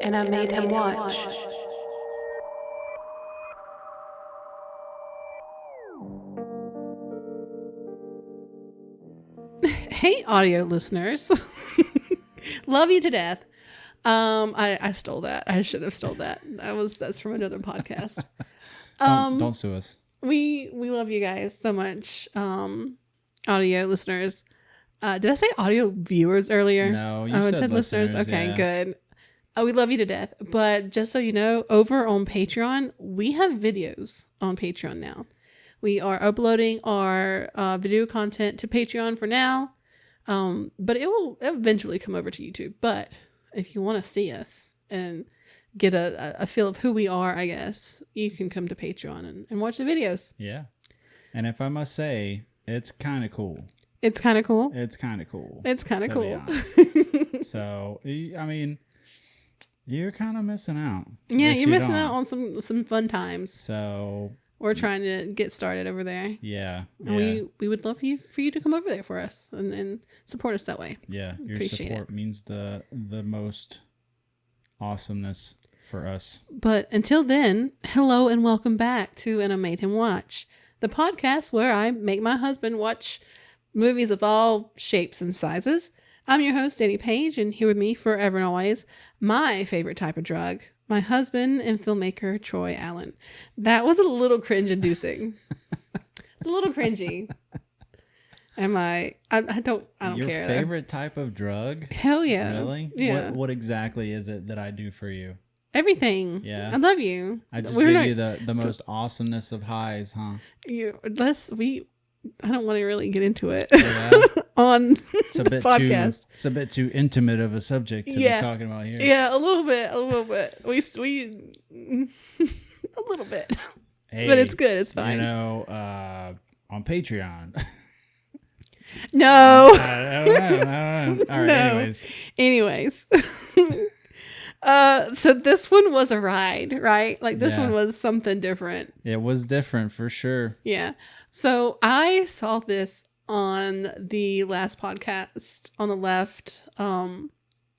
and I made him watch. Hey, audio listeners. Love you to death. I stole that. I should have stole that. That's from another podcast. Don't sue us. We love you guys so much. Audio listeners. Did I say audio viewers earlier? No, you said listeners. Okay, yeah. good. We love you to death. But just so you know, over on Patreon, we have videos on Patreon now. We are uploading our video content to Patreon for now. But it will eventually come over to YouTube. But if you want to see us and get a feel of who we are, I guess, you can come to Patreon and watch the videos. Yeah. And if I must say, it's kind of cool. It's kind of cool. It's kind of cool. It's kind of cool. So, I mean, you're kind of missing out. Yeah, you're missing out on some fun times. So we're trying to get started over there. Yeah. And we would love for you to come over there for us and support us that way. Yeah, your Appreciate support means the most awesomeness for us. But until then, hello and welcome back to And I Made Him Watch, the podcast where I make my husband watch movies of all shapes and sizes. I'm your host, Danny Page, and here with me forever and always, my favorite type of drug, my husband and filmmaker, Troy Allen. That was a little cringe-inducing. It's a little cringy. I don't Your care. Your favorite type of drug? Hell yeah. Really? Yeah. What exactly is it that I do for you? Everything. Yeah. I love you. I just give you the most awesomeness of highs, huh? I don't want to really get into it Yeah. on the podcast. It's a bit too intimate of a subject to be talking about here. Yeah, a little bit. We a little bit. Hey, but it's good. It's fine. On Patreon. No. I don't know. All right. No. Anyways. So this one was a ride, right? Like this one was something different. It was different for sure. Yeah. So I saw this on the last podcast on the left. What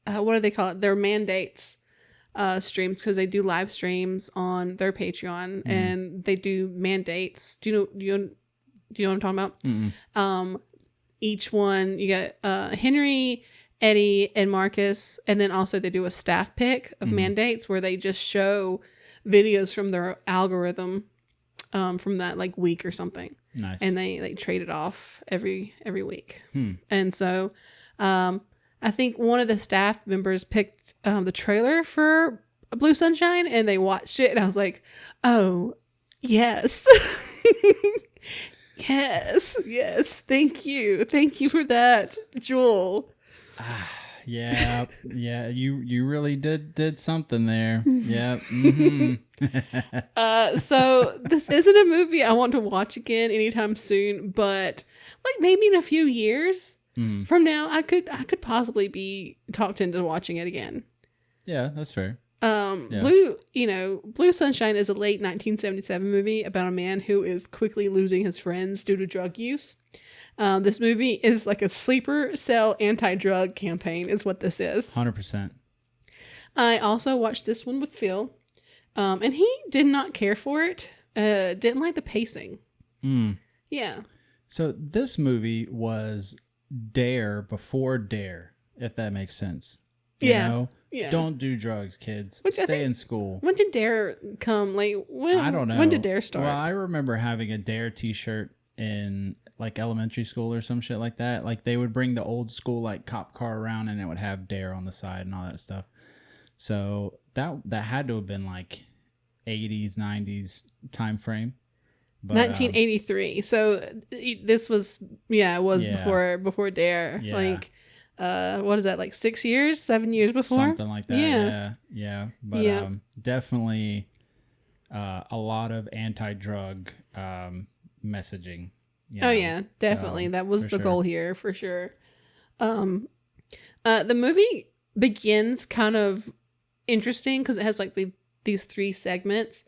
do they call it? Their mandates streams, because they do live streams on their Patreon and they do mandates. Do you know what I'm talking about? Mm-mm. Each one you get Henry, Eddie, and Marcus, and then also they do a staff pick of mandates where they just show videos from their algorithm from that like week or something. Nice. And they trade it off every week. And so I think one of the staff members picked the trailer for Blue Sunshine and they watched it and I was like, oh, yes. yes. Thank you for that, Jewel. Yeah, you really did something there. Yeah. Mm-hmm. So this isn't a movie I want to watch again anytime soon, but like maybe in a few years from now, I could possibly be talked into watching it again. Yeah, that's fair. Blue Sunshine is a late 1977 movie about a man who is quickly losing his friends due to drug use. This movie is like a sleeper cell anti-drug campaign is what this is. 100%. I also watched this one with Phil, and he did not care for it. Didn't like the pacing. Yeah. So this movie was Dare before Dare, if that makes sense. You know? Yeah. Don't do drugs, kids. Stay in school. When did Dare come? Like I don't know. When did Dare start? Well, I remember having a Dare t-shirt in like elementary school or some shit like that. Like they would bring the old school like cop car around and it would have Dare on the side and all that stuff. So that had to have been like 80s, 90s time frame. But, 1983. So this was before Dare. Yeah. Like what is that, like 6 years, 7 years before? Something like that. Yeah. But definitely a lot of anti-drug messaging. Oh yeah, definitely. So, that was the goal here for sure. The movie begins kind of interesting because it has like these three segments.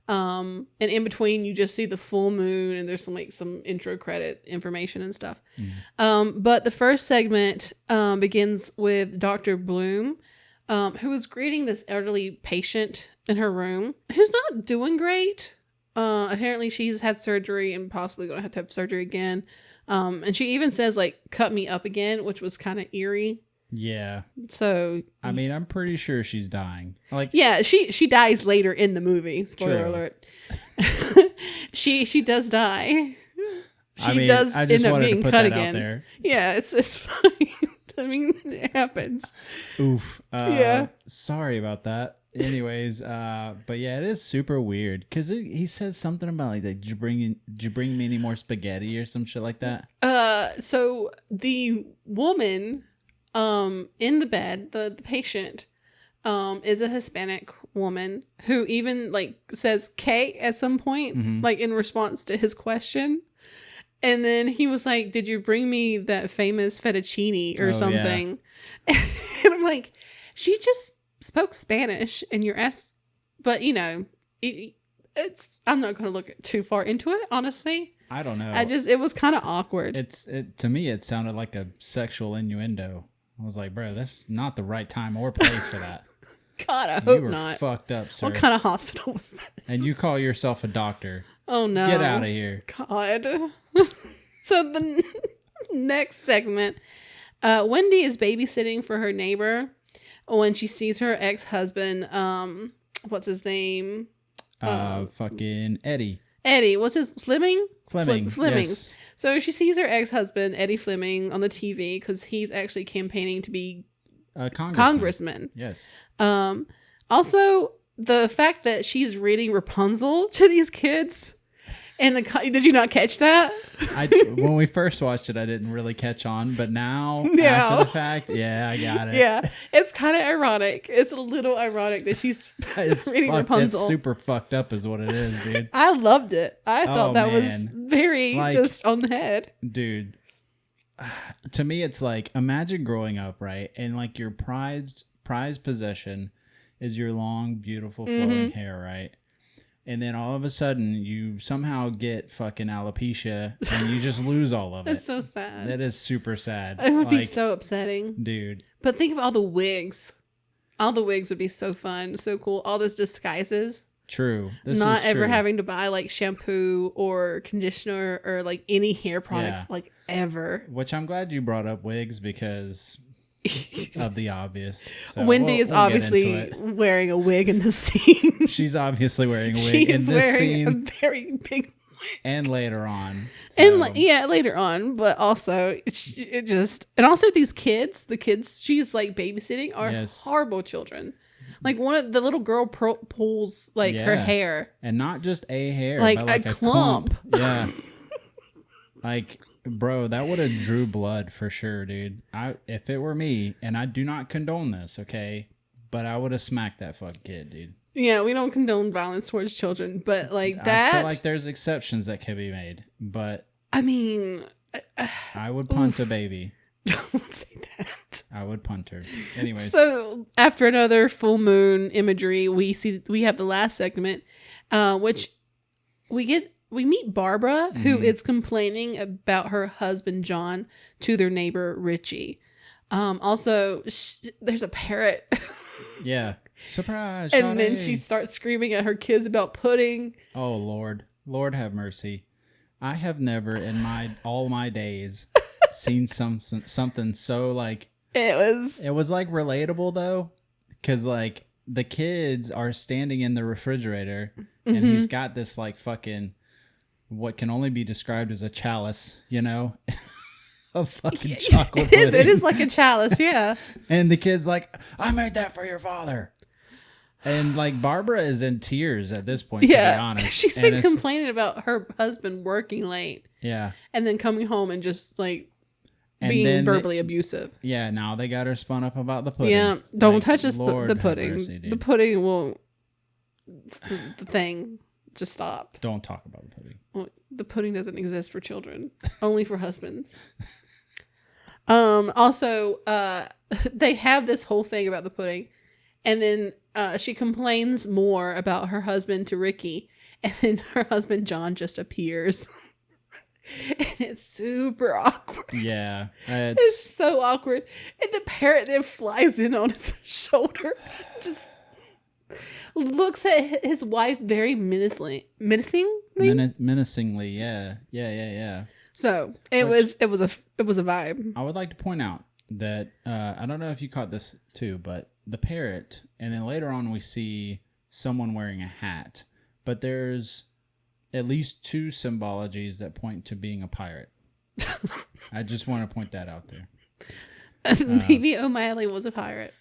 And in between you just see the full moon and there's some intro credit information and stuff. But the first segment begins with Dr. Bloom who was greeting this elderly patient in her room who's not doing great. Apparently she's had surgery and possibly going to have surgery again. And she even says, like, cut me up again, which was kind of eerie. Yeah. So, I mean, I'm pretty sure she's dying. Like, yeah, she dies later in the movie. Spoiler True. alert. she does die. She does I just end up wanted being to put cut that again. out there. Yeah, it's fine. I mean, it happens. Oof. Yeah. Sorry about that. Anyways, but yeah, it is super weird because he says something about like, did you bring me any more spaghetti or some shit like that? So the woman, in the bed, the patient, is a Hispanic woman who even like says K at some point, like in response to his question. And then he was like, did you bring me that famous fettuccine or something? Yeah. And I'm like, she just spoke Spanish and you're asked, but you know, it's, I'm not going to look too far into it, honestly. I don't know. It was kind of awkward. To me, it sounded like a sexual innuendo. I was like, bro, that's not the right time or place for that. God, I hope you were not. Fucked up, sir. What kind of hospital was this? And you call yourself a doctor. Oh no. Get out of here. God. So the next segment, Wendy is babysitting for her neighbor when she sees her ex-husband, what's his name? Fucking Eddie. Eddie, what's his, Fleming? Fleming. Fleming. Yes. So she sees her ex-husband, Eddie Fleming, on the TV because he's actually campaigning to be congressman. Yes. Also, the fact that she's reading Rapunzel to these kids, and did you not catch that? When we first watched it, I didn't really catch on, but now after the fact, yeah, I got it. Yeah, it's kind of ironic. It's a little ironic that she's reading Rapunzel. It's super fucked up, is what it is, dude. I loved it. I thought that was very just on the head, dude. To me, it's like, imagine growing up, right, and like your prized possession is your long, beautiful, flowing hair, right? And then all of a sudden, you somehow get fucking alopecia and you just lose all of it. It's so sad. That is super sad. It would be so upsetting. Dude. But think of all the wigs. All the wigs would be so fun, so cool. All those disguises. True. Not ever having to buy like shampoo or conditioner or like any hair products like ever. Which I'm glad you brought up wigs because of the obvious. So Wendy is obviously wearing a wig in this scene. She's obviously wearing a wig in this scene. A very big wig. And later on. So. And later on, but also it just, and also the kids she's like babysitting are horrible children. Like one of the little girl pulls like her hair. And not just a hair, like, but like a clump. Yeah. Like, bro, that would have drew blood for sure, dude. If it were me, and I do not condone this, okay? But I would have smacked that fucking kid, dude. Yeah, we don't condone violence towards children, but like that. I feel like there's exceptions that can be made, but I mean, I would punt a baby. Don't say that. I would punt her. Anyways. So after another full moon imagery, we have the last segment, which we meet Barbara, who is complaining about her husband John to their neighbor Richie. Also, there's a parrot. Yeah. Surprise. And then she starts screaming at her kids about pudding. Oh, Lord have mercy. I have never in all my days seen something so like it was like relatable though, because like the kids are standing in the refrigerator and he's got this like fucking what can only be described as a chalice, you know, of fucking chocolate pudding. It is like a chalice, yeah. And the kid's like, I made that for your father. And like Barbara is in tears at this point, to be honest. She's been complaining about her husband working late. Yeah. And then coming home and just like being verbally abusive. Yeah, now they got her spun up about the pudding. Yeah, don't touch the pudding. Mercy, the pudding will, the thing, just stop. Don't talk about the pudding. Well, the pudding doesn't exist for children, only for husbands. Also, they have this whole thing about the pudding, and then she complains more about her husband to Ricky, and then her husband John just appears. And it's super awkward. Yeah. It's so awkward. And the parrot then flies in on his shoulder, just looks at his wife very menacingly. Menacingly, yeah. So it was a vibe. I would like to point out that I don't know if you caught this too, but the parrot, and then later on we see someone wearing a hat, but there's at least 2 symbologies that point to being a pirate. I just want to point that out there. Maybe O'Malley was a pirate.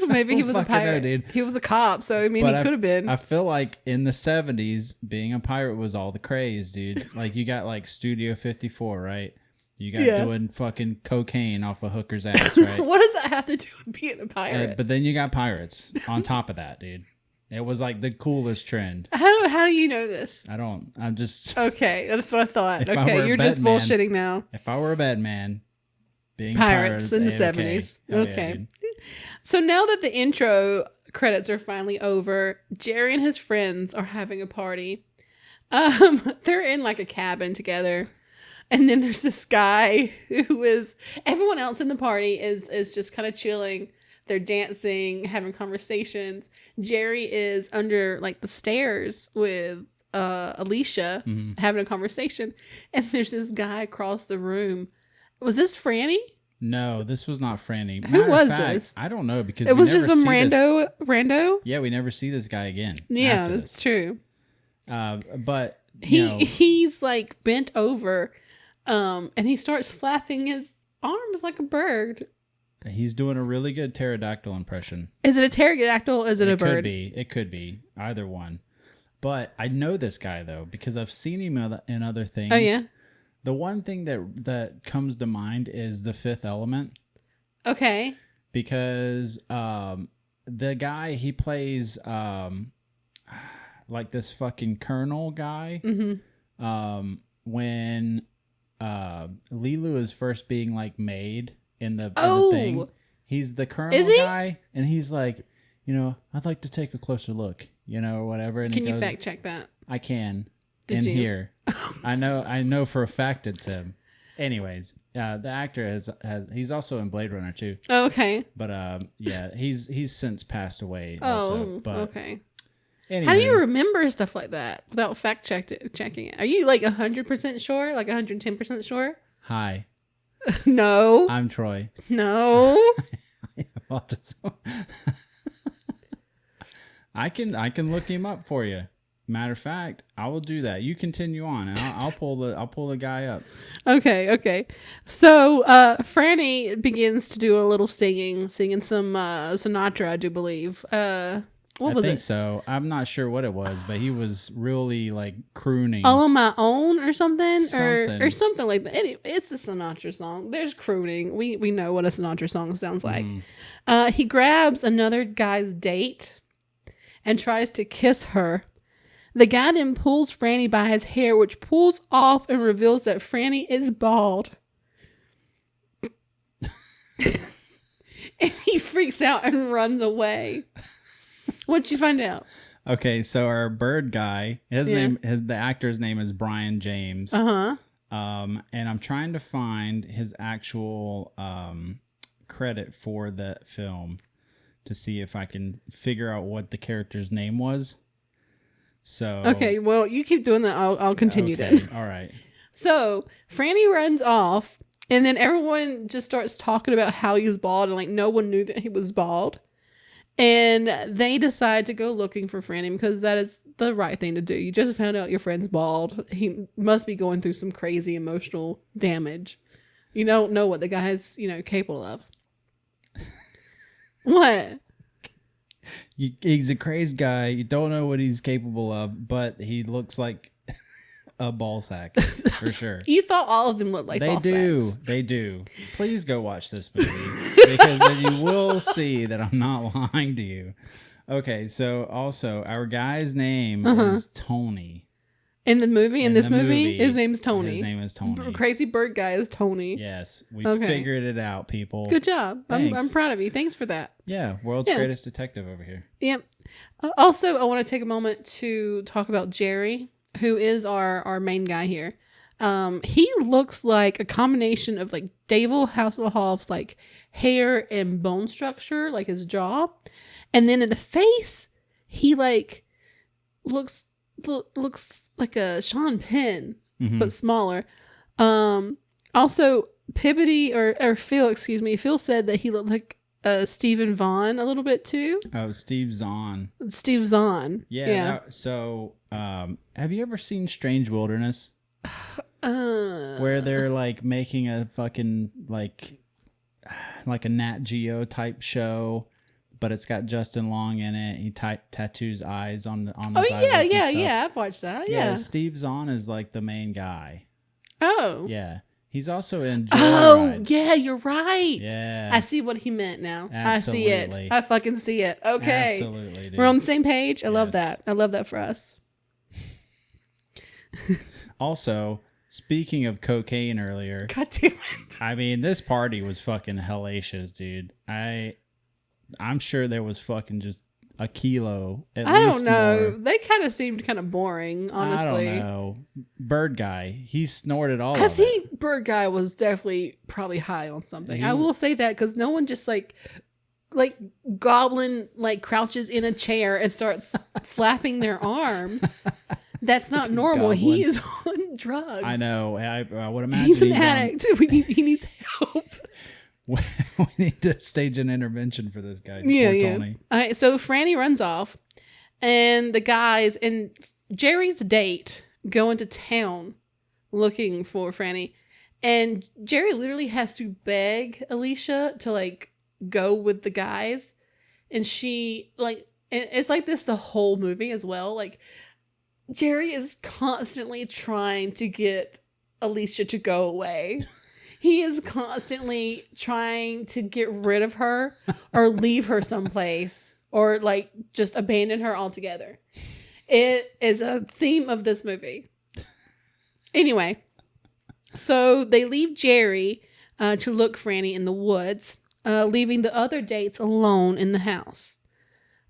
Maybe he was a pirate. Know, he was a cop, so I mean, he could have been. I feel like in the 70s, being a pirate was all the craze, dude. Like, you got like Studio 54, right? You got doing fucking cocaine off a hooker's ass, right? What does that have to do with being a pirate? But then you got pirates on top of that, dude. It was like the coolest trend. How do you know this? I don't. I'm just... Okay, that's what I thought. Okay, you're just bullshitting now. If I were a bad man, being pirates in the 70s. Okay. Yeah, so now that the intro credits are finally over, Jerry and his friends are having a party. They're in like a cabin together. And then there's this guy who is... Everyone else in the party is just kind of chilling. They're dancing, having conversations. Jerry is under like the stairs with Alicia having a conversation. And there's this guy across the room. Was this Franny? No, this was not Franny. Who was this? I don't know, because it was just some rando. Yeah, we never see this guy again. Yeah, that's true. But he's like bent over, and he starts flapping his arms like a bird. He's doing a really good pterodactyl impression. Is it a pterodactyl? Is it a bird? It could be either one. But I know this guy though because I've seen him in other things. Oh yeah. The one thing that comes to mind is The Fifth Element. Okay. Because the guy, he plays like this fucking colonel guy. Mm-hmm. When Lilu is first being like made in the thing, he's the colonel guy, and he's like, I'd like to take a closer look, or whatever. And can you fact check that? I can. Here. I know for a fact it's him. Anyways, the actor he's also in Blade Runner too. Oh, okay. But yeah, he's since passed away. Okay. Anyway. How do you remember stuff like that without fact checking it? Are you like 100% sure? Like 110% sure? Hi. No. I'm Troy. No. I can look him up for you. Matter of fact, I will do that. You continue on, and I'll pull the guy up. Okay. So Franny begins to do a little singing some Sinatra, I do believe. What was it? I think so. I'm not sure what it was, but he was really like crooning. All on My Own or something. Or something like that. Anyway, it's a Sinatra song. There's crooning. We know what a Sinatra song sounds like. He grabs another guy's date and tries to kiss her. The guy then pulls Franny by his hair, which pulls off and reveals that Franny is bald. And he freaks out and runs away. What'd you find out? Okay, so our bird guy, the actor's name is Brian James. Uh-huh. And I'm trying to find his actual credit for the film to see if I can figure out what the character's name was. So okay, well, you keep doing that. I'll continue then. All right. So Franny runs off, and then everyone just starts talking about how he's bald, and like no one knew that he was bald. And they decide to go looking for Franny because that is the right thing to do. You just found out your friend's bald. He must be going through some crazy emotional damage. You don't know what the guy is, capable of. What? He's a crazy guy. You don't know what he's capable of, but he looks like a ball sack for sure. You thought all of them looked like ball sacks. They do. Please go watch this movie because then you will see that I'm not lying to you. Okay, so also our guy's name is Tony. In the movie, in this movie, his name's Tony. His name is Tony. Crazy bird guy is Tony. Yes, we figured it out, people. Good job. I'm proud of you. Thanks for that. Yeah, world's greatest detective over here. Yep. Also, I want to take a moment to talk about Jerry, who is our main guy here. He looks like a combination of like David Hasselhoff's like hair and bone structure, like his jaw. And then in the face, he like looks like a Sean Penn, but smaller. Also Peabody or Phil, excuse me, Phil said that he looked like Stephen Vaughn a little bit too. Oh, Steve Zahn. Steve Zahn. Yeah. Have you ever seen Strange Wilderness? Where they're like making a fucking like a Nat Geo type show, but it's got Justin Long in it. He tattoos eyes on his eyes. Yeah. I've watched that. Yeah. Steve Zahn is like the main guy. Oh. Yeah. He's also in Joyride. Oh, yeah, you're right. Yeah. I see what he meant now. Absolutely. I see it. I fucking see it. Okay. Absolutely, dude. We're on the same page. I love that. I love that for us. Also, speaking of cocaine earlier. God damn it. I mean, this party was fucking hellacious, dude. I'm sure there was fucking just a kilo at least. I don't know. More. They kind of seemed kind of boring, honestly. I don't know. Bird Guy, he snorted all of it. I think Bird Guy was definitely probably high on something. I will say that because no one just like goblin like crouches in a chair and starts flapping their arms. That's not normal. Goblin. He is on drugs. I know. I would imagine he's an addict. He needs help. We need to stage an intervention for this guy. Yeah. All right, so Franny runs off, and the guys and Jerry's date go into town looking for Franny, and Jerry literally has to beg Alicia to like go with the guys, and she like it's like this the whole movie as well. Like Jerry is constantly trying to get Alicia to go away. He is constantly trying to get rid of her or leave her someplace or like just abandon her altogether. It is a theme of this movie. Anyway, so they leave Jerry to look Franny in the woods, leaving the other dates alone in the house.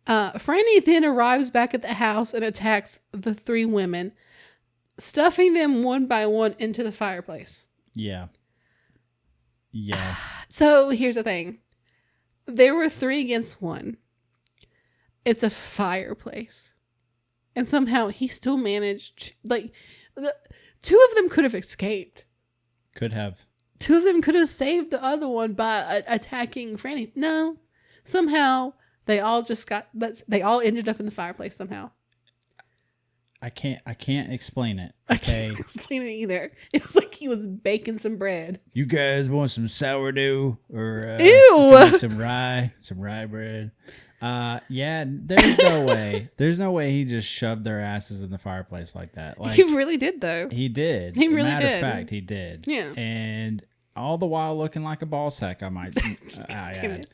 Franny then arrives back at the house and attacks the three women, stuffing them one by one into the fireplace. Yeah. Yeah. So here's the thing. There were 3 against 1. It's a fireplace. And somehow he still managed, like, 2 of them could have escaped. Could have. 2 of them could have saved the other one by attacking Franny. No. Somehow they all they all ended up in the fireplace somehow. I can't explain it. Okay? I can't explain it either. It was like he was baking some bread. You guys want some sourdough or ew, some rye bread? Yeah, there's no way. There's no way he just shoved their asses in the fireplace like that. Like, he really did though. He did. He really Matter did. of fact, he did. Yeah. And all the while looking like a ball sack, I might add.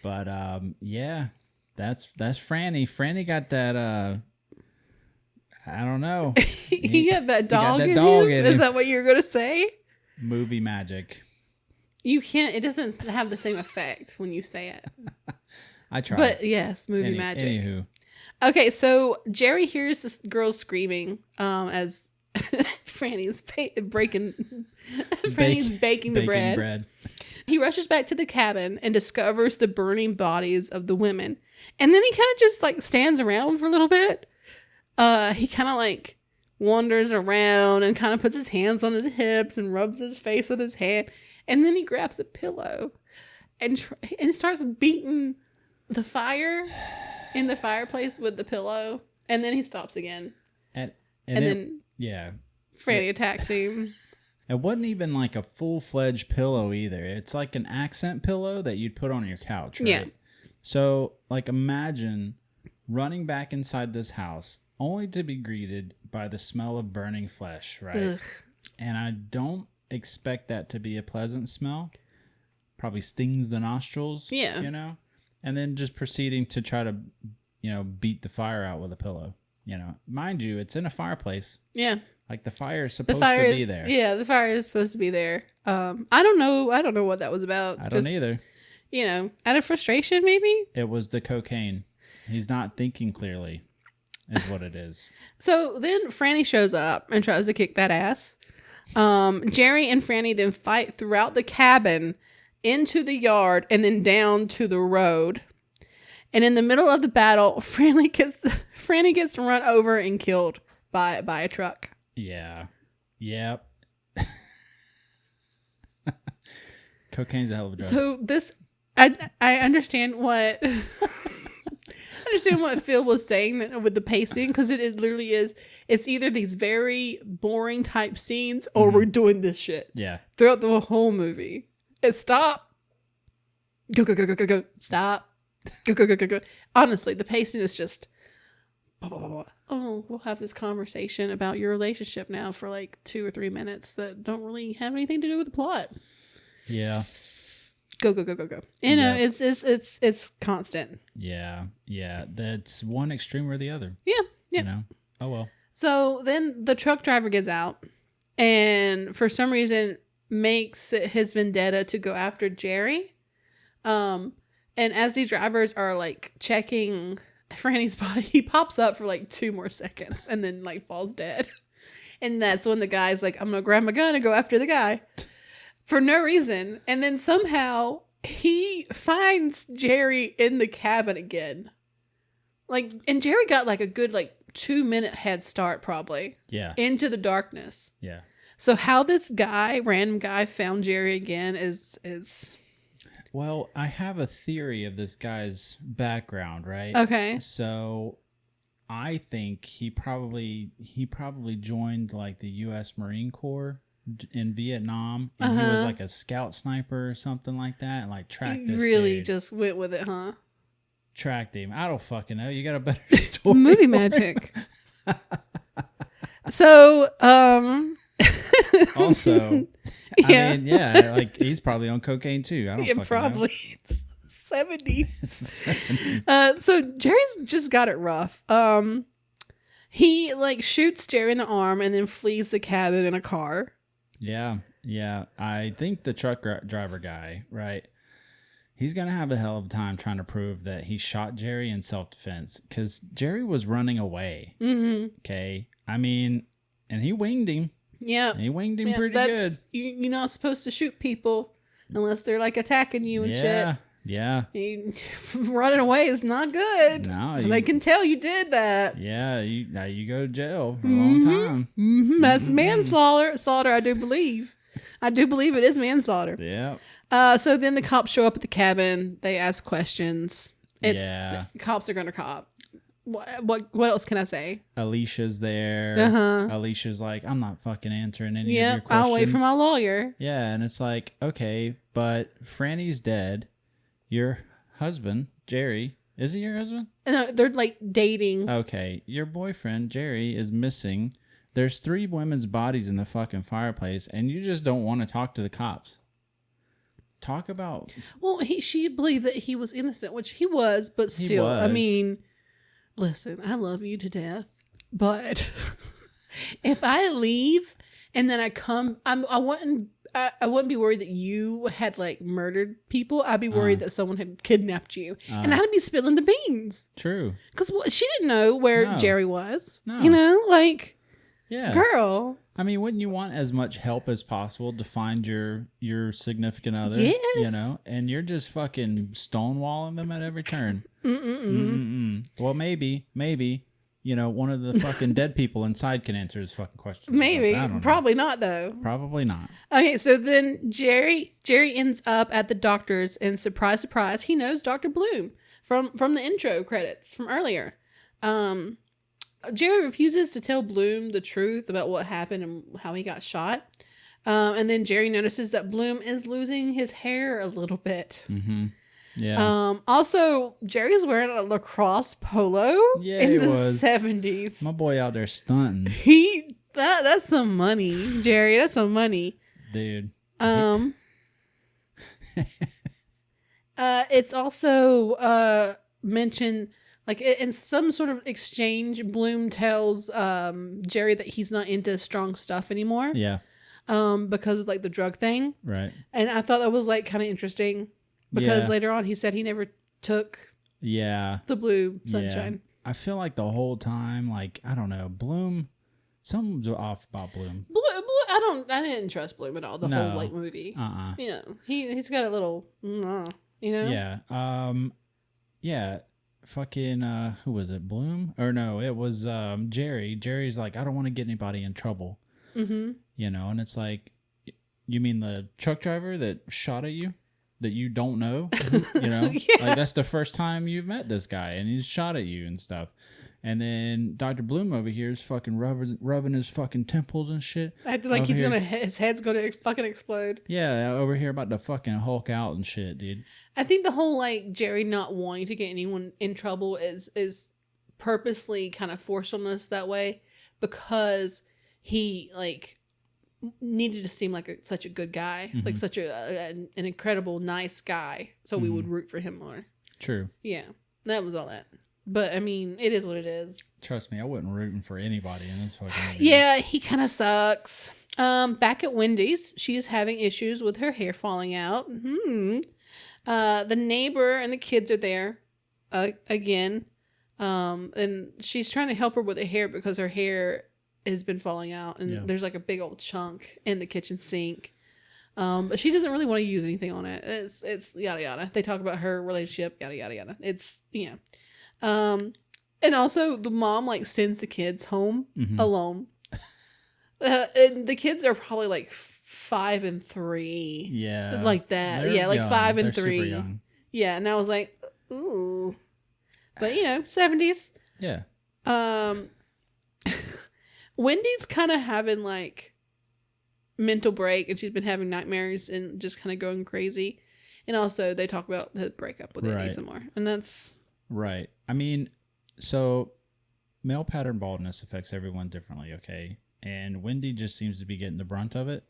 But yeah, that's Franny. Franny got that I don't know. He got that dog in him? Is that what you were going to say? Movie magic. You can't. It doesn't have the same effect when you say it. I tried. But yes, movie magic. Anywho. Okay, so Jerry hears this girl screaming as Franny's baking the bread. He rushes back to the cabin and discovers the burning bodies of the women. And then he kind of just like stands around for a little bit. He kind of like wanders around and kind of puts his hands on his hips and rubs his face with his hand. And then he grabs a pillow and starts beating the fire in the fireplace with the pillow. And then he stops again. And then Franny attacks him. It wasn't even like a full-fledged pillow either. It's like an accent pillow that you'd put on your couch, right? Yeah. So like imagine running back inside this house only to be greeted by the smell of burning flesh, right? Ugh. And I don't expect that to be a pleasant smell. Probably stings the nostrils, you know? And then just proceeding to try to, beat the fire out with a pillow, Mind you, it's in a fireplace. Yeah. Like the fire is supposed to be there. Yeah, the fire is supposed to be there. I don't know what that was about. I don't either. Out of frustration, maybe? It was the cocaine. He's not thinking clearly. Is what it is. So then Franny shows up and tries to kick that ass. Jerry and Franny then fight throughout the cabin, into the yard, and then down to the road. And in the middle of the battle, Franny gets run over and killed by a truck. Yeah. Yep. Cocaine's a hell of a drug. So this, I understand what Phil was saying with the pacing, because it literally is. It's either these very boring type scenes, or we're doing this shit. Yeah. Throughout the whole movie. It's stop. Go, go, go, go, go, go. Stop. Go, go, go, go, go. Honestly, the pacing is just... Blah, blah, blah, blah. Oh, we'll have this conversation about your relationship now for like 2 or 3 minutes that don't really have anything to do with the plot. Yeah. Go, go, go, go, go. You know, it's constant. Yeah. Yeah. That's one extreme or the other. Yeah. Yeah. You know? Oh, well. So then the truck driver gets out and for some reason makes it his vendetta to go after Jerry. And as these drivers are like checking Franny's body, he pops up for like 2 more seconds and then like falls dead. And that's when the guy's like, I'm going to grab my gun and go after the guy for no reason. And then somehow he finds Jerry in the cabin again. Like, and Jerry got like a good like 2-minute head start probably. Yeah. Into the darkness. Yeah. So how this random guy found Jerry again is Well, I have a theory of this guy's background, right? okay. So I think he probably joined like the U.S. Marine Corps in Vietnam, and he was like a scout sniper or something like that, and like tracked this really dude. just went with it, huh? Tracked him. I don't fucking know. You got a better story. Movie magic. So, Also, yeah. I mean, yeah, like he's probably on cocaine too. I don't fucking probably. know. It's the 70s. So Jerry's just got it rough. He like shoots Jerry in the arm and then flees the cabin in a car. Yeah, yeah. I think the truck driver guy, right? He's going to have a hell of a time trying to prove that he shot Jerry in self-defense because Jerry was running away. Mm-hmm. Okay. I mean, and he winged him. Yeah. He winged him pretty good. You're not supposed to shoot people unless they're like attacking you and shit. Yeah. Running away is not good. No. They can tell you did that. Yeah. Now you go to jail for a long time. Mm-hmm. That's manslaughter, I do believe. I do believe it is manslaughter. Yeah. So then the cops show up at the cabin. They ask questions. The cops are gonna cop. What else can I say? Alicia's there. Alicia's like, I'm not fucking answering any of your questions. I'll wait for my lawyer. Yeah, and it's like, okay, but Franny's dead. Your husband, Jerry, is he your husband? No, they're like dating. Okay, your boyfriend, Jerry, is missing. There's 3 women's bodies in the fucking fireplace, and you just don't want to talk to the cops. Talk about... Well, she believed that he was innocent, which he was, but still, I mean, listen, I love you to death, but if I leave and then I come, I wouldn't be worried that you had like murdered people. I'd be worried that someone had kidnapped you, and I'd be spilling the beans. True. Because she didn't know where Jerry was. No. You know, like... Yeah. Girl. I mean, wouldn't you want as much help as possible to find your significant other? Yes. You know, and you're just fucking stonewalling them at every turn. Well, maybe, you know, one of the fucking dead people inside can answer his fucking questions. Maybe. Probably not, though. Probably not. Okay, so then Jerry ends up at the doctor's, and surprise, surprise, he knows Dr. Bloom from the intro credits from earlier. Jerry refuses to tell Bloom the truth about what happened and how he got shot. And then Jerry notices that Bloom is losing his hair a little bit. Mm-hmm. Yeah. Also, Jerry's wearing a lacrosse polo in the 70s. My boy out there stunting. That's some money, Jerry. That's some money. Dude. It's also mentioned... Like, in some sort of exchange, Bloom tells Jerry that he's not into strong stuff anymore. Yeah. Because of, like, the drug thing. Right. And I thought that was, like, kind of interesting. Because later on, he said he never took the blue sunshine. Yeah. I feel like the whole time, like, I don't know, Bloom... Something's off about Bloom. I didn't trust Bloom at all. The whole like movie. He's got a little, Yeah. Yeah. Fucking who was it? Bloom? Or no, it was Jerry. Jerry's like, I don't want to get anybody in trouble. Mm-hmm. And it's like, you mean the truck driver that shot at you that you don't know? Like that's the first time you've met this guy and he's shot at you and stuff. And then Dr. Bloom over here is fucking rubbing his fucking temples and shit. Acting like his head's gonna fucking explode. Yeah, over here about to fucking Hulk out and shit, dude. I think the whole like Jerry not wanting to get anyone in trouble is purposely kind of forced on us that way because he like needed to seem like such a good guy, like such an incredible nice guy, so we would root for him more. True. Yeah, that was all that. But I mean, it is what it is. Trust me, I wasn't rooting for anybody in this fucking movie. Yeah, he kind of sucks. Back at Wendy's, she's having issues with her hair falling out. The neighbor and the kids are there again, and she's trying to help her with the hair because her hair has been falling out, and there's like a big old chunk in the kitchen sink. But she doesn't really want to use anything on it. It's yada yada. They talk about her relationship, yada yada yada. It's and also the mom like sends the kids home alone. And the kids are probably like 5 and 3. Yeah. Like that. They're yeah, like young. 5 and They're 3. super young. Yeah, and I was like, ooh. But 70s. Yeah. Wendy's kind of having like mental break, and she's been having nightmares and just kind of going crazy. And also they talk about the breakup with Eddie some more. And that's right. I mean, so male pattern baldness affects everyone differently, okay? And Wendy just seems to be getting the brunt of it,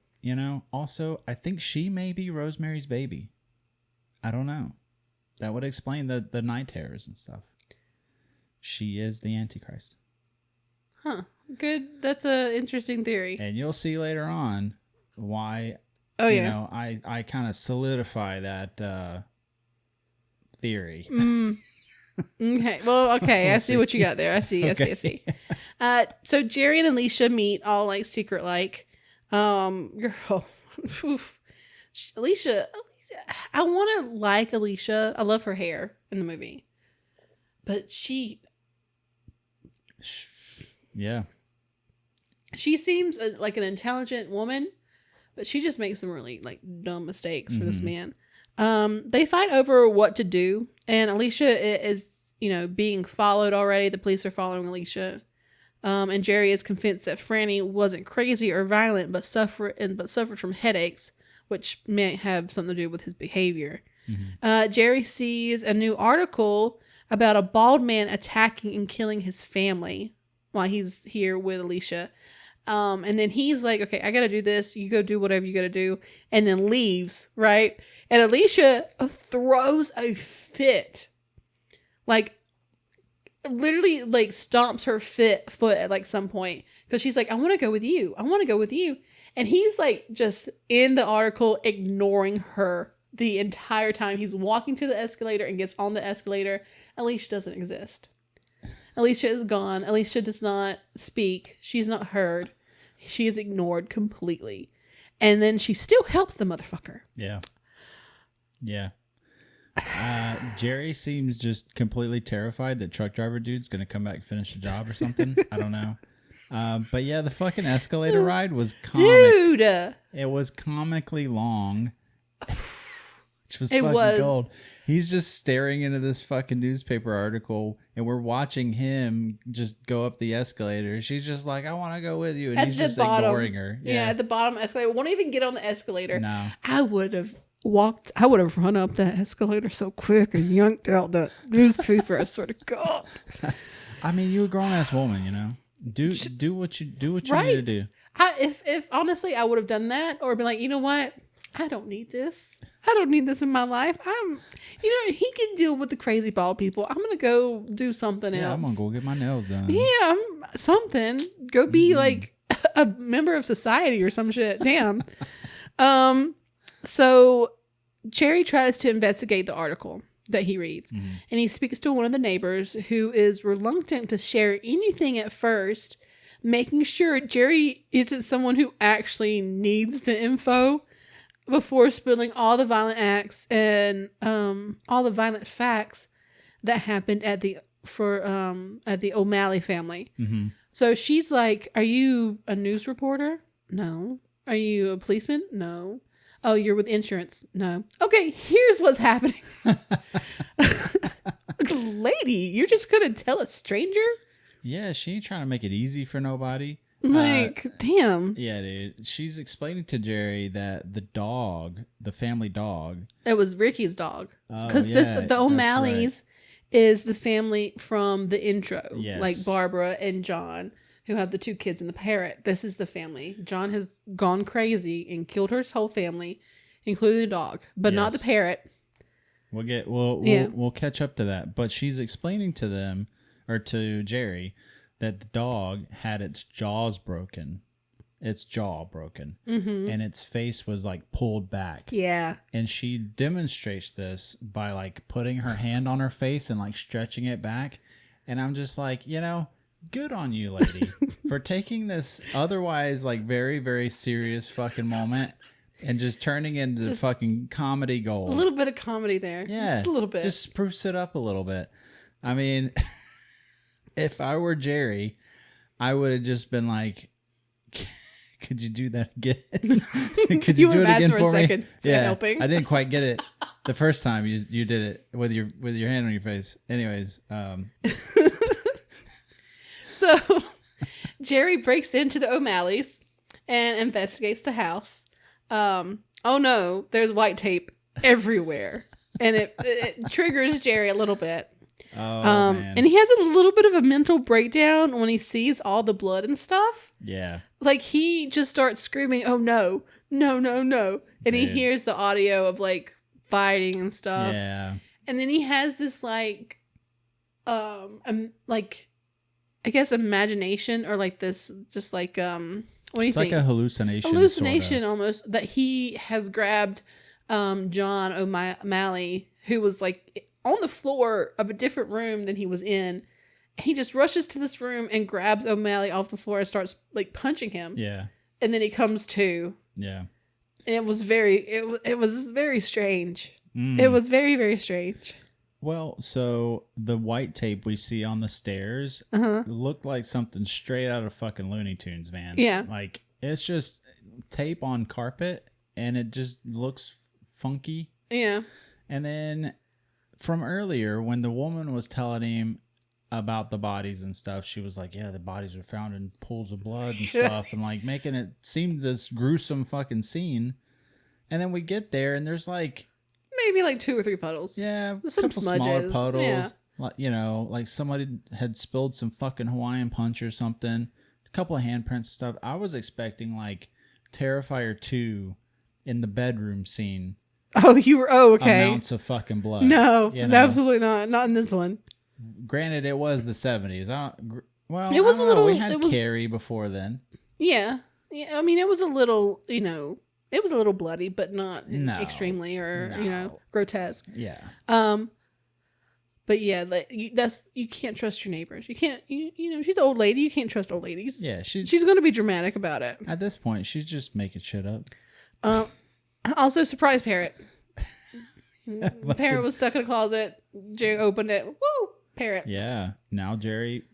Also, I think she may be Rosemary's baby. I don't know. That would explain the night terrors and stuff. She is the Antichrist. Huh. Good. That's an interesting theory. And you'll see later on why, I kind of solidify that theory. Okay. Well, okay. I see what you got there. I see. So Jerry and Alicia meet all like secret like. Girl. Alicia, I want to like Alicia. I love her hair in the movie. But yeah. She seems like an intelligent woman, but she just makes some really like dumb mistakes for this man. They fight over what to do, and Alicia is, being followed already. The police are following Alicia. And Jerry is convinced that Franny wasn't crazy or violent, but suffered from headaches, which may have something to do with his behavior. Jerry sees a new article about a bald man attacking and killing his family while he's here with Alicia. And then he's like, okay, I got to do this. You go do whatever you got to do. And then leaves, right? And Alicia throws a fit. Like, literally, like, stomps her foot at, like, some point. Because she's like, I want to go with you. I want to go with you. And he's, like, just in the article ignoring her the entire time. He's walking to the escalator and gets on the escalator. Alicia doesn't exist. Alicia is gone. Alicia does not speak. She's not heard. She is ignored completely. And then she still helps the motherfucker. Yeah. Yeah. Jerry seems just completely terrified that truck driver dude's going to come back and finish the job or something. I don't know. But yeah, the fucking escalator ride was Dude! It was comically long. Which was fucking gold. He's just staring into this fucking newspaper article, and we're watching him just go up the escalator. She's just like, I want to go with you. And he's just ignoring her. Yeah, at the bottom escalator. Won't even get on the escalator. No. I would have run up that escalator so quick and yanked out that newspaper. I swear to God. I mean, you're a grown ass woman, Do what you need to do. If honestly, I would have done that, or been like, you know what? I don't need this. I don't need this in my life. He can deal with the crazy bald people. I'm going to go do something else. I'm going to go get my nails done. Yeah, something. Go be like a member of society or some shit. Damn. So Cherry tries to investigate the article that he reads. And he speaks to one of the neighbors who is reluctant to share anything at first, making sure Jerry isn't someone who actually needs the info before spilling all the violent acts and all the violent facts that happened at the O'Malley family. Mm-hmm. So she's like, "Are you a news reporter? No. Are you a policeman? No. Oh, you're with insurance? No. Okay, here's what's happening." Lady, you're just gonna tell a stranger? Yeah, she ain't trying to make it easy for nobody. Like, damn. Yeah, dude. She's explaining to Jerry that the dog, the family dog. It was Ricky's dog. Oh, Because yeah, the O'Malleys is the family from the intro. Yes. Like Barbara and John, who have the 2 kids and the parrot. This is the family. John has gone crazy and killed his whole family, including the dog, but not the parrot. We'll catch up to that. But she's explaining to them, or to Jerry, that the dog had its jaw broken, and its face was like pulled back. Yeah. And she demonstrates this by like putting her hand on her face and like stretching it back. And I'm just like, good on you, lady, for taking this otherwise like very, very serious fucking moment and just turning into fucking comedy gold. A little bit of comedy there. Yeah. Just a little bit. Just spruce it up a little bit. I mean, if I were Jerry, I would have just been like, could you do that again? Could you do it again for me? Yeah, helping. I didn't quite get it the first time you did it with your hand on your face. Anyways, so Jerry breaks into the O'Malleys and investigates the house. Oh no, there's white tape everywhere, and it triggers Jerry a little bit. Oh, man. And he has a little bit of a mental breakdown when he sees all the blood and stuff. Yeah. Like, he just starts screaming, "Oh, no, no, no, no." And he hears the audio of, like, fighting and stuff. Yeah. And then he has this, like, I guess imagination, or, like, this, just, like, what do you think? It's like a hallucination. Hallucination, sorta. Almost, that he has grabbed John O'Malley, who was, like, on the floor of a different room than he was in. He just rushes to this room and grabs O'Malley off the floor and starts like punching him. Yeah. And then he comes to. Yeah. And it was very strange. It was very, very strange. Well, so the white tape we see on the stairs looked like something straight out of fucking Looney Tunes, man. Yeah. Like, it's just tape on carpet and it just looks funky. Yeah. And then from earlier, when the woman was telling him about the bodies and stuff, she was like, yeah, the bodies were found in pools of blood and stuff, and like making it seem this gruesome fucking scene. And then we get there and there's like maybe like 2 or 3 puddles. Yeah, a some couple smudges. smaller puddles. Yeah. Like, like somebody had spilled some fucking Hawaiian punch or something. A couple of handprints and stuff. I was expecting like Terrifier 2 in the bedroom scene. Okay. Amounts of fucking blood. No, absolutely not. Not in this one. Granted, it was the 70s. It was a little. We had Carrie before then. Yeah. I mean, it was a little. It was a little bloody, but not extremely or grotesque. Yeah. But yeah, you can't trust your neighbors. You can't. She's an old lady. You can't trust old ladies. Yeah, she's going to be dramatic about it. At this point, she's just making shit up. Also, surprise parrot. The parrot was stuck in a closet. Jerry opened it. Woo! Parrot. Yeah. Now Jerry,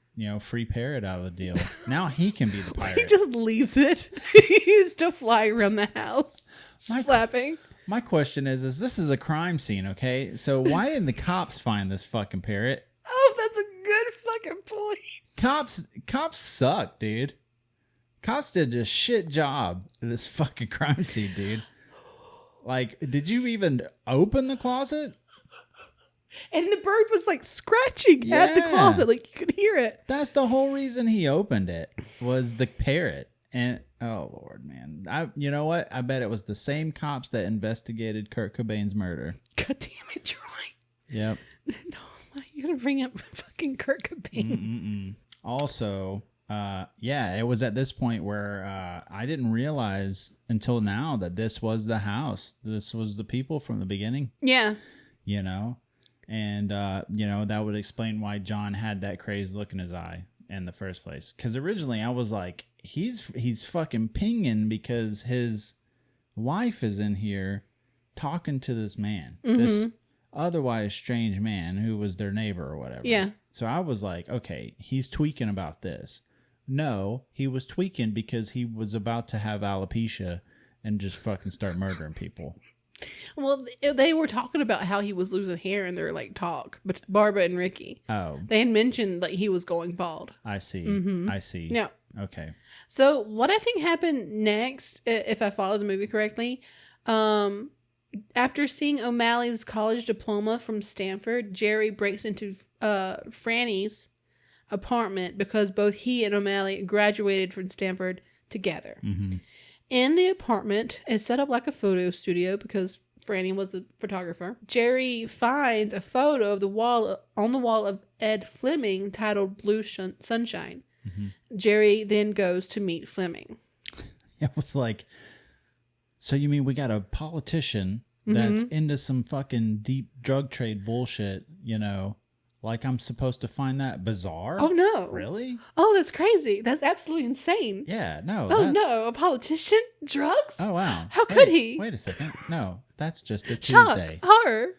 free parrot out of the deal. Now he can be the pirate. He just leaves it. He's still flying around the house, flapping. My question is this is a crime scene, okay? So why didn't the cops find this fucking parrot? Oh, that's a good fucking point. Cops suck, dude. Cops did a shit job at this fucking crime scene, dude. Like, did you even open the closet? And the bird was like scratching at the closet, like you could hear it. That's the whole reason he opened it, was the parrot. And oh Lord, man, you know what? I bet it was the same cops that investigated Kurt Cobain's murder. God damn it, Troy. Yep. No, you gotta bring up fucking Kurt Cobain. Also, it was at this point where I didn't realize until now that this was the house. This was the people from the beginning. Yeah. And that would explain why John had that crazed look in his eye. in the first place. Because originally I was like, he's fucking pinging because his wife is in here talking to this man, this otherwise strange man who was their neighbor or whatever. Yeah. So I was like, okay, he's tweaking about this. No, he was tweaking because he was about to have alopecia and just fucking start murdering people. Well, they were talking about how he was losing hair in their like talk, but Barbara and Ricky. Oh. They had mentioned like he was going bald. I see. I see. Yeah. Okay. So what I think happened next, if I followed the movie correctly, after seeing O'Malley's college diploma from Stanford, Jerry breaks into Franny's apartment because both he and O'Malley graduated from Stanford together. In the apartment, it's set up like a photo studio because Franny was a photographer. Jerry finds a photo of on the wall of Ed Fleming titled Blue Sunshine. Jerry then goes to meet Fleming. It was like, so you mean we got a politician that's into some fucking deep drug trade bullshit, you know, like I'm supposed to find that bizarre? Oh, no. Really? Oh, that's crazy. That's absolutely insane. Yeah, no. Oh, no. A politician? Drugs? Oh, wow. How could he? Wait a second. No, that's just a Chuck, Tuesday. horror.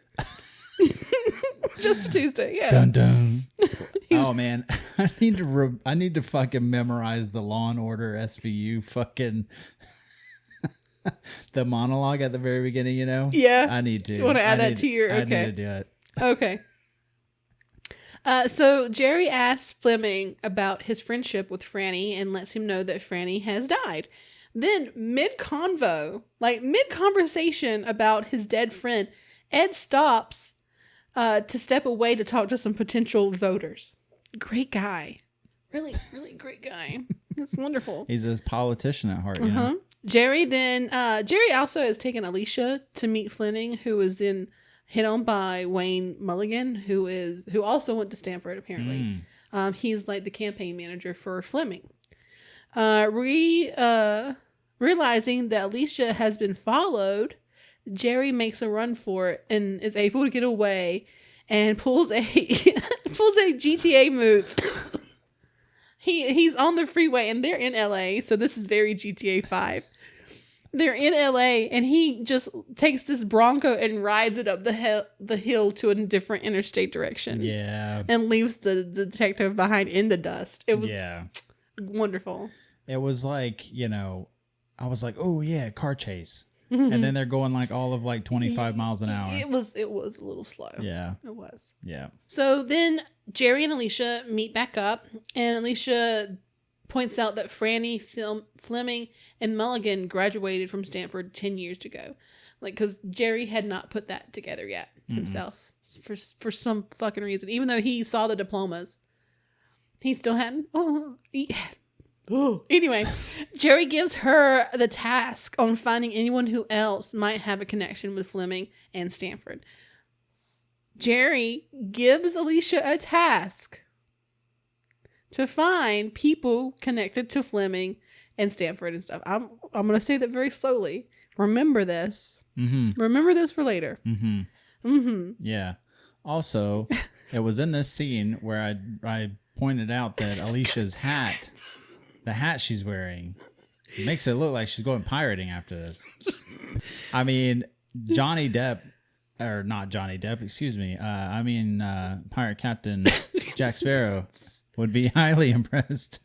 Just a Tuesday, yeah. Dun dun. Oh man, I need to fucking memorize the Law and Order SVU fucking the monologue at the very beginning. You know? Yeah. I need to. You want to add that to your? I Okay. need to do it. Okay. So Jerry asks Fleming about his friendship with Franny and lets him know that Franny has died. Then mid-conversation about his dead friend, Ed stops to step away to talk to some potential voters. Great guy. Really, really great guy. It's wonderful. He's a politician at heart, you know? Jerry also has taken Alicia to meet Fleming, who is then hit on by Wayne Mulligan, who also went to Stanford, apparently. He's like the campaign manager for Fleming. Realizing that Alicia has been followed, Jerry makes a run for it and is able to get away and pulls a GTA move. He's on the freeway and they're in LA, so this is very GTA 5. They're in LA and he just takes this Bronco and rides it up the hill to a different interstate direction. Yeah. And leaves the detective behind in the dust. It was wonderful. It was like, you know, I was like, oh yeah, car chase. And then they're going like all of like 25 miles an hour. It was a little slow. Yeah. It was. Yeah. So then Jerry and Alicia meet back up, and Alicia points out that Franny, Fleming, and Mulligan graduated from Stanford 10 years ago. Like, because Jerry had not put that together yet himself for some fucking reason. Even though he saw the diplomas, he still hadn't. Anyway, Jerry gives her the task on finding anyone who else might have a connection with Fleming and Stanford. Jerry gives Alicia a task to find people connected to Fleming and Stanford and stuff. I'm going to say that very slowly. Remember this. Remember this for later. Yeah. Also, it was in this scene where I pointed out that Alicia's hat, the hat she's wearing, makes it look like she's going pirating after this. I mean, Johnny Depp, or not Johnny Depp, excuse me. Pirate Captain Jack Sparrow would be highly impressed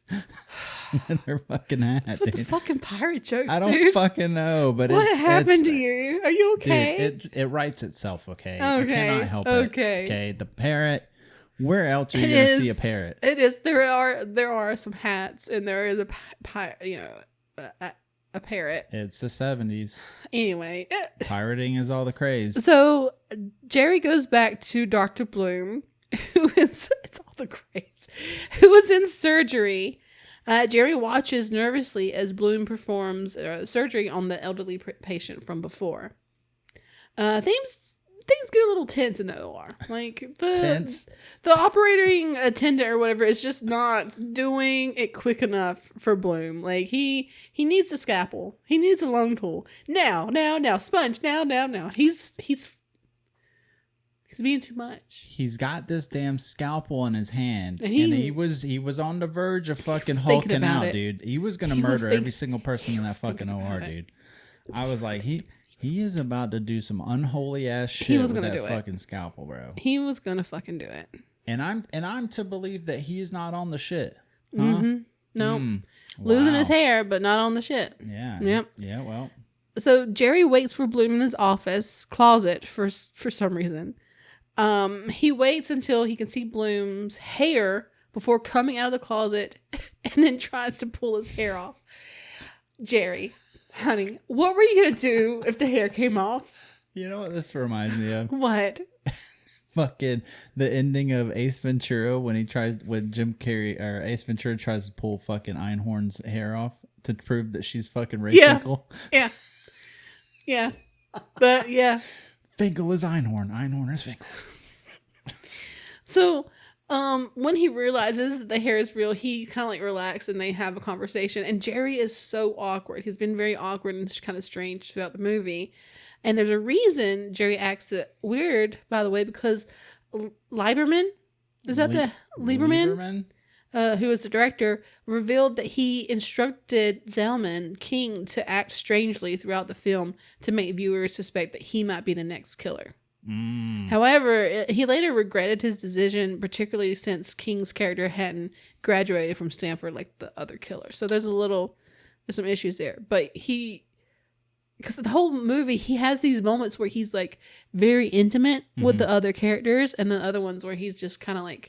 with her fucking hat. What's with the fucking pirate jokes, I don't dude? fucking know, but what happened to you? Are you okay? Dude, it writes itself, okay? Okay. I cannot help it. Okay. The parrot. Where else are you going to see a parrot? It is. There are some hats, and there is a parrot. It's the 70s. Anyway, pirating is all the craze. So Jerry goes back to Dr. Bloom, it's all the craze, who was in surgery. Jerry watches nervously as Bloom performs surgery on the elderly patient from before. Things get a little tense in the OR. Like the operating attendant or whatever is just not doing it quick enough for Bloom. Like he needs a scalpel. He needs a lung tool. Now, sponge. Now. He's He's being too much. He's got this damn scalpel in his hand, And he was on the verge of fucking hulking out, dude. He was gonna murder every single person in that fucking OR, dude. I was like, he is about to do some unholy ass shit with that fucking scalpel, bro. He was gonna fucking do it. And I'm to believe that he is not on the shit. Huh? Mm-hmm. No, wow. Losing his hair, but not on the shit. Yeah. Yep. Yeah. Well. So Jerry waits for Bloom in his office closet for some reason. He waits until he can see Bloom's hair before coming out of the closet, and then tries to pull his hair off. Jerry, honey, what were you gonna do if the hair came off? You know what this reminds me of? What? Fucking the ending of Ace Ventura when Jim Carrey or Ace Ventura tries to pull fucking Einhorn's hair off to prove that she's fucking Ray Finkel. Yeah. Yeah. But yeah. Finkel is Einhorn. Einhorn is Finkel. So, when he realizes that the hair is real, he kind of like relaxes and they have a conversation. And Jerry is so awkward. He's been very awkward and kind of strange throughout the movie. And there's a reason Jerry acts weird, by the way, because Lieberman, is that the Lieberman? Who was the director, revealed that he instructed Zalman King to act strangely throughout the film to make viewers suspect that he might be the next killer. However, he later regretted his decision, particularly since King's character hadn't graduated from Stanford like the other killer. So there's some issues there. But because the whole movie, he has these moments where he's like very intimate with the other characters, and then other ones where he's just kind of a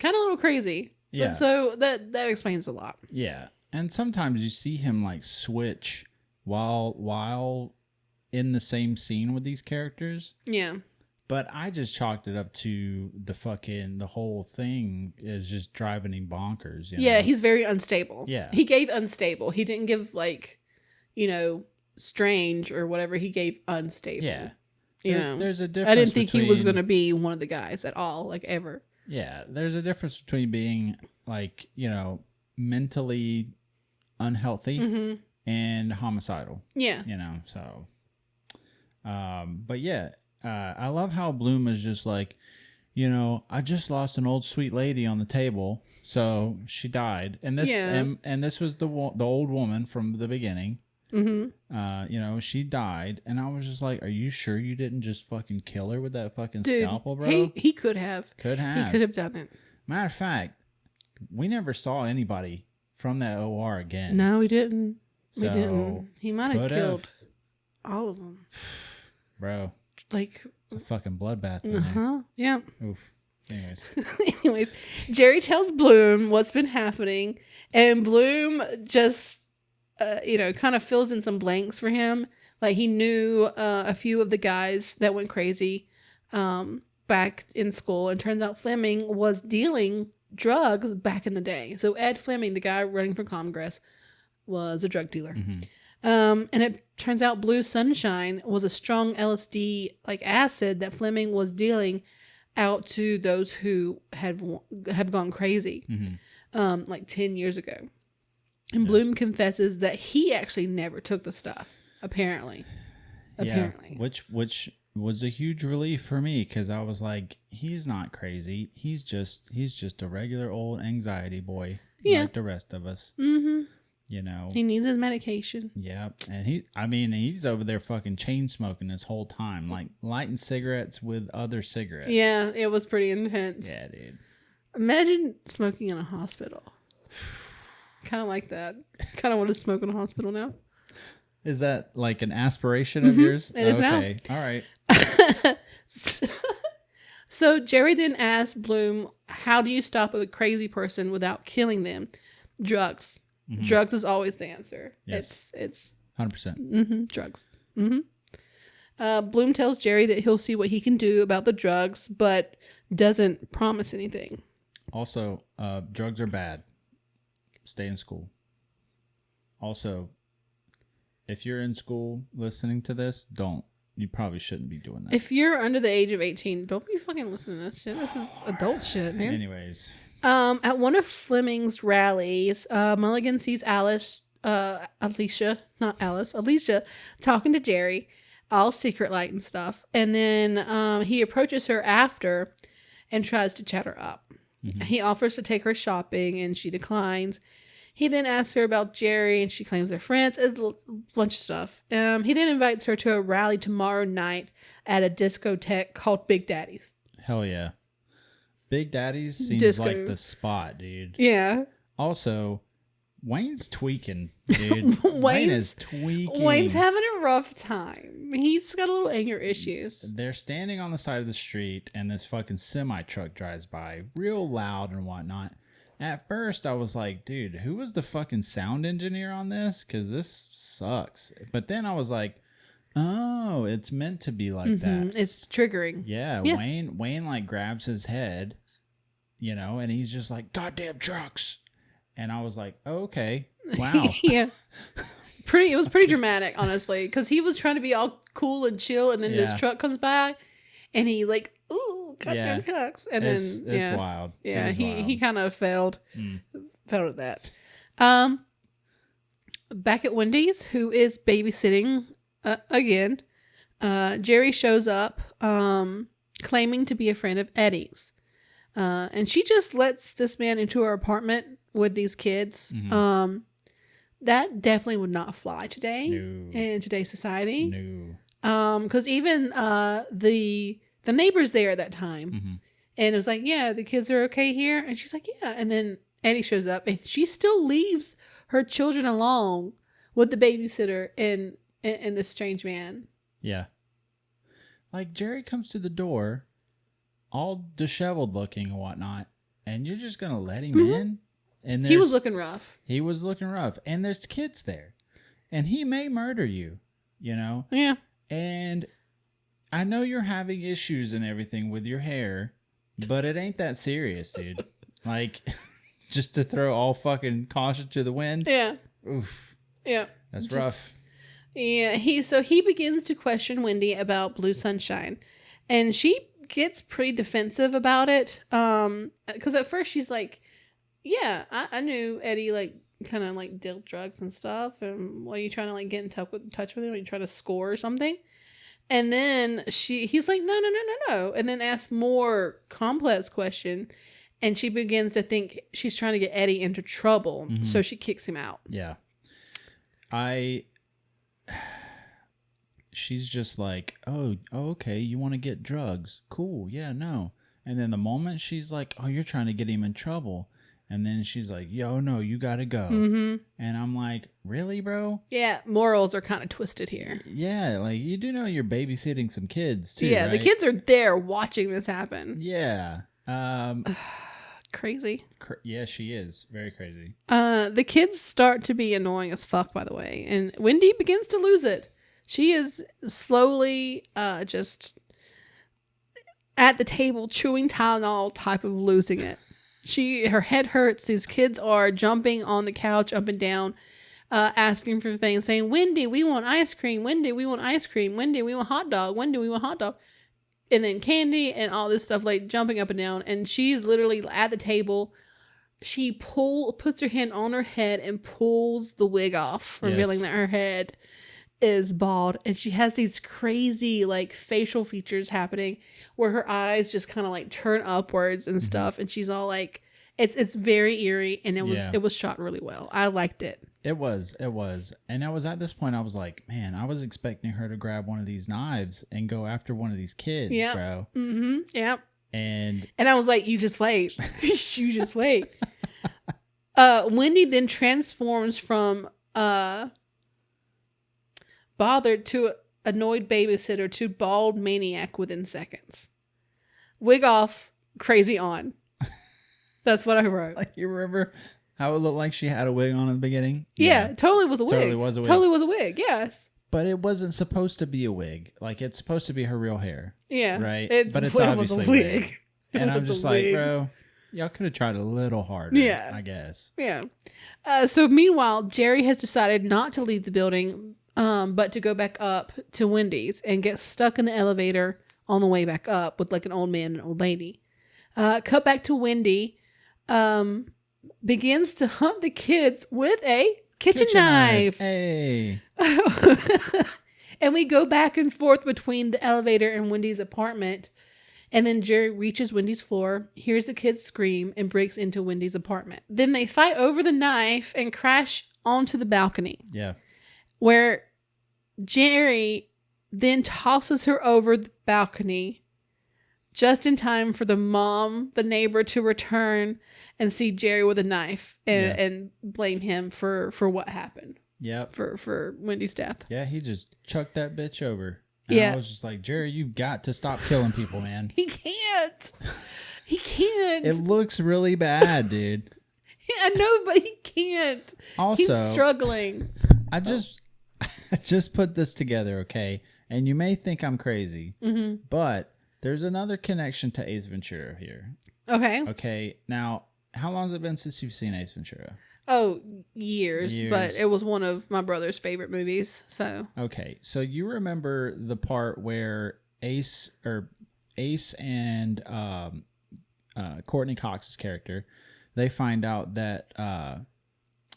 little crazy. Yeah. But so that explains a lot. Yeah. And sometimes you see him like switch while in the same scene with these characters. Yeah. But I just chalked it up to the whole thing is just driving him bonkers. Yeah, know? He's very unstable. Yeah. He gave unstable. He didn't give strange or whatever. He gave unstable. Yeah. There's a difference. I didn't think he was going to be one of the guys at all, like ever. Yeah. There's a difference between being like, mentally unhealthy and homicidal. Yeah. So. But yeah, I love how Bloom is just like, I just lost an old sweet lady on the table, so she died, and this and this was the old woman from the beginning. She died, and I was just like, are you sure you didn't just fucking kill her with that fucking scalpel, bro? He could have. He could have done it. Matter of fact, we never saw anybody from that OR again. No, we didn't. We didn't. He might have killed all of them. Bro. Like, it's a fucking bloodbath. Yeah. Oof. Anyways, Jerry tells Bloom what's been happening, and Bloom just, kind of fills in some blanks for him. Like, he knew a few of the guys that went crazy back in school, and turns out Fleming was dealing drugs back in the day. So Ed Fleming, the guy running for Congress, was a drug dealer. And it turns out Blue Sunshine was a strong LSD like acid that Fleming was dealing out to those who have gone crazy, like 10 years ago. And Bloom confesses that he actually never took the stuff. Apparently, which was a huge relief for me, because I was like, he's not crazy. He's just a regular old anxiety boy, like the rest of us. He needs his medication. Yeah. And he's over there fucking chain smoking this whole time, like lighting cigarettes with other cigarettes. Yeah, it was pretty intense. Yeah, dude. Imagine smoking in a hospital. Kind of like that. Kind of want to smoke in a hospital now. Is that like an aspiration of yours? It is now. Okay. All right. So Jerry then asked Bloom, how do you stop a crazy person without killing them? Drugs. Drugs is always the answer. Yes. It's 100%. Drugs. Bloom tells Jerry that he'll see what he can do about the drugs, but doesn't promise anything. Also, drugs are bad. Stay in school. Also, if you're in school listening to this, don't. You probably shouldn't be doing that. If you're under the age of 18, don't be fucking listening to this shit. This is adult shit, man. Anyways. At one of Fleming's rallies, Mulligan sees Alicia talking to Jerry. all secret light and stuff. And then he approaches her after and tries to chat her up. Mm-hmm. He offers to take her shopping and she declines. He then asks her about Jerry and she claims they're friends. It's a bunch of stuff. He then invites her to a rally tomorrow night at a discotheque called Big Daddy's. Hell yeah. Big Daddy's seems like the spot, dude. Yeah. Also, Wayne's tweaking, dude. Wayne is tweaking. Wayne's having a rough time. He's got a little anger issues. They're standing on the side of the street and this fucking semi truck drives by real loud and whatnot. At first, I was like, dude, who was the fucking sound engineer on this? Because this sucks. But then I was like, oh, it's meant to be like that. It's triggering. Yeah, Wayne like grabs his head, you know, and he's just like, goddamn trucks. And I was like, oh, okay, wow. Yeah. It was pretty dramatic, honestly, because he was trying to be all cool and chill, and then this truck comes by, and he like, ooh, goddamn trucks. And it's wild. Yeah, he kind of failed at that. Back at Wendy's, who is babysitting again, Jerry shows up claiming to be a friend of Eddie's. And she just lets this man into her apartment with these kids. Mm-hmm. That definitely would not fly today in today's society. No. Because even the neighbors there at that time, and it was like, yeah, the kids are okay here. And she's like, yeah. And then Eddie shows up and she still leaves her children alone with the babysitter and this strange man. Yeah. Like Jerry comes to the door all disheveled looking and whatnot, and you're just going to let him in? And he was looking rough. He was looking rough. And there's kids there. And he may murder you, you know? Yeah. And I know you're having issues and everything with your hair, but it ain't that serious, dude. Like, just to throw all fucking caution to the wind. Yeah. Oof. Yeah. That's rough. Yeah. He begins to question Wendy about Blue Sunshine. And she gets pretty defensive about it. Because at first she's like, yeah, I knew Eddie like kind of like dealt drugs and stuff. And what are you trying to like get in touch with him? Are you trying to score or something? And then he's like, no. And then asks more complex question. And she begins to think she's trying to get Eddie into trouble. Mm-hmm. So she kicks him out. Yeah. She's just like, oh, okay, you want to get drugs. Cool. Yeah, no. And then the moment she's like, oh, you're trying to get him in trouble. And then she's like, yo, no, you got to go. Mm-hmm. And I'm like, really, bro? Yeah, morals are kind of twisted here. Yeah, like you do know you're babysitting some kids too, yeah, right? The kids are there watching this happen. Yeah. Crazy. Yeah, she is. Very crazy. The kids start to be annoying as fuck, by the way. And Wendy begins to lose it. She is slowly just at the table chewing Tylenol type of losing it. Her head hurts. These kids are jumping on the couch up and down, asking for things, saying, Wendy, we want ice cream. Wendy, we want ice cream. Wendy, we want hot dog. Wendy, we want hot dog. And then candy and all this stuff, like jumping up and down. And she's literally at the table. She puts her hand on her head and pulls the wig off, revealing that her head is bald. And she has these crazy like facial features happening where her eyes just kind of like turn upwards and stuff. And she's all like, it's very eerie. And it was shot really well. I liked it. It was. And I was at this point, I was like, man, I was expecting her to grab one of these knives and go after one of these kids, bro. Mm-hmm. Yep. And I was like, you just wait. You just wait. Wendy then transforms from bothered to annoyed babysitter to bald maniac within seconds. Wig off, crazy on. That's what I wrote. Like, you remember how it looked like she had a wig on in the beginning? Yeah, totally was a wig. Totally was a wig, yes. But it wasn't supposed to be a wig. Like, it's supposed to be her real hair. Yeah. Right? But it's obviously a wig. And I'm just like, bro, y'all could have tried a little harder, I guess. Yeah. So meanwhile, Jerry has decided not to leave the building, but to go back up to Wendy's and get stuck in the elevator on the way back up with like an old man and an old lady. Cut back to Wendy. Begins to hunt the kids with a kitchen knife. Hey. And we go back and forth between the elevator and Wendy's apartment. And then Jerry reaches Wendy's floor, hears the kids scream, and breaks into Wendy's apartment. Then they fight over the knife and crash onto the balcony. Yeah. Where Jerry then tosses her over the balcony just in time for the neighbor, to return and see Jerry with a knife and blame him for what happened. Yep. For Wendy's death. Yeah, he just chucked that bitch over. And I was just like, Jerry, you've got to stop killing people, man. He can't. He can't. It looks really bad, dude. I know, but he can't. Also, he's struggling. I just put this together, okay? And you may think I'm crazy, but there's another connection to Ace Ventura here. Okay. Okay, now, how long has it been since you've seen Ace Ventura? Oh, years, but it was one of my brother's favorite movies, so. Okay, so you remember the part where Ace and Courtney Cox's character, they find out that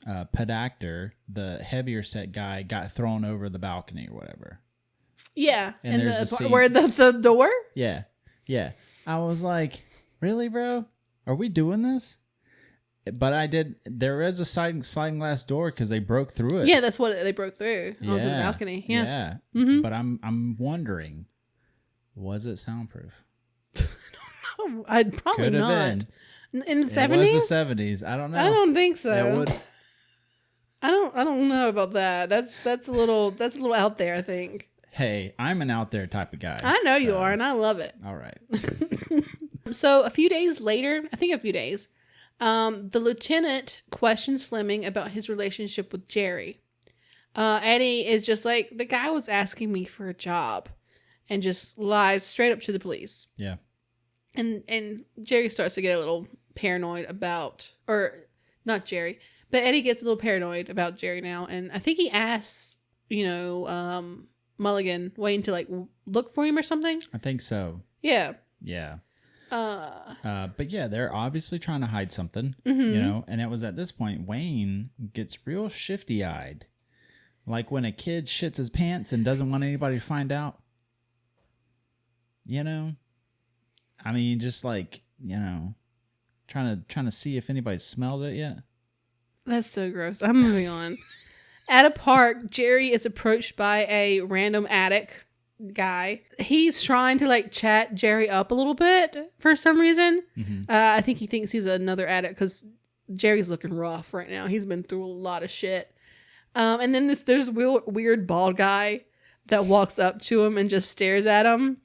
Pedactor, the heavier set guy, got thrown over the balcony or whatever. Yeah, and there's a scene where the door? Yeah. I was like, really, bro? Are we doing this? But there is a sliding glass door because they broke through it. Yeah, that's what they broke through onto the balcony. Yeah. Mm-hmm. But I'm wondering, was it soundproof? No, I'd probably Could have not. been. In the 70s? It was the 70s. I don't know. I don't think so. It would. I don't know about that. That's a little out there, I think. Hey, I'm an out there type of guy. I know you are, and I love it. All right. So a few days later, the lieutenant questions Fleming about his relationship with Jerry. Eddie is just like, the guy was asking me for a job, and just lies straight up to the police. Yeah. And Jerry starts to get a little paranoid about, or not Jerry, but Eddie gets a little paranoid about Jerry now. And I think he asks, Wayne to like look for him or something. I think so. Yeah. Yeah. But yeah, they're obviously trying to hide something, and it was at this point Wayne gets real shifty eyed. Like when a kid shits his pants and doesn't want anybody to find out. I mean, just like, trying to see if anybody smelled it yet. That's so gross. I'm moving on. At a park, Jerry is approached by a random addict guy. He's trying to like chat Jerry up a little bit for some reason. I think he thinks he's another addict because Jerry's looking rough right now. He's been through a lot of shit. And then there's weird bald guy that walks up to him and just stares at him.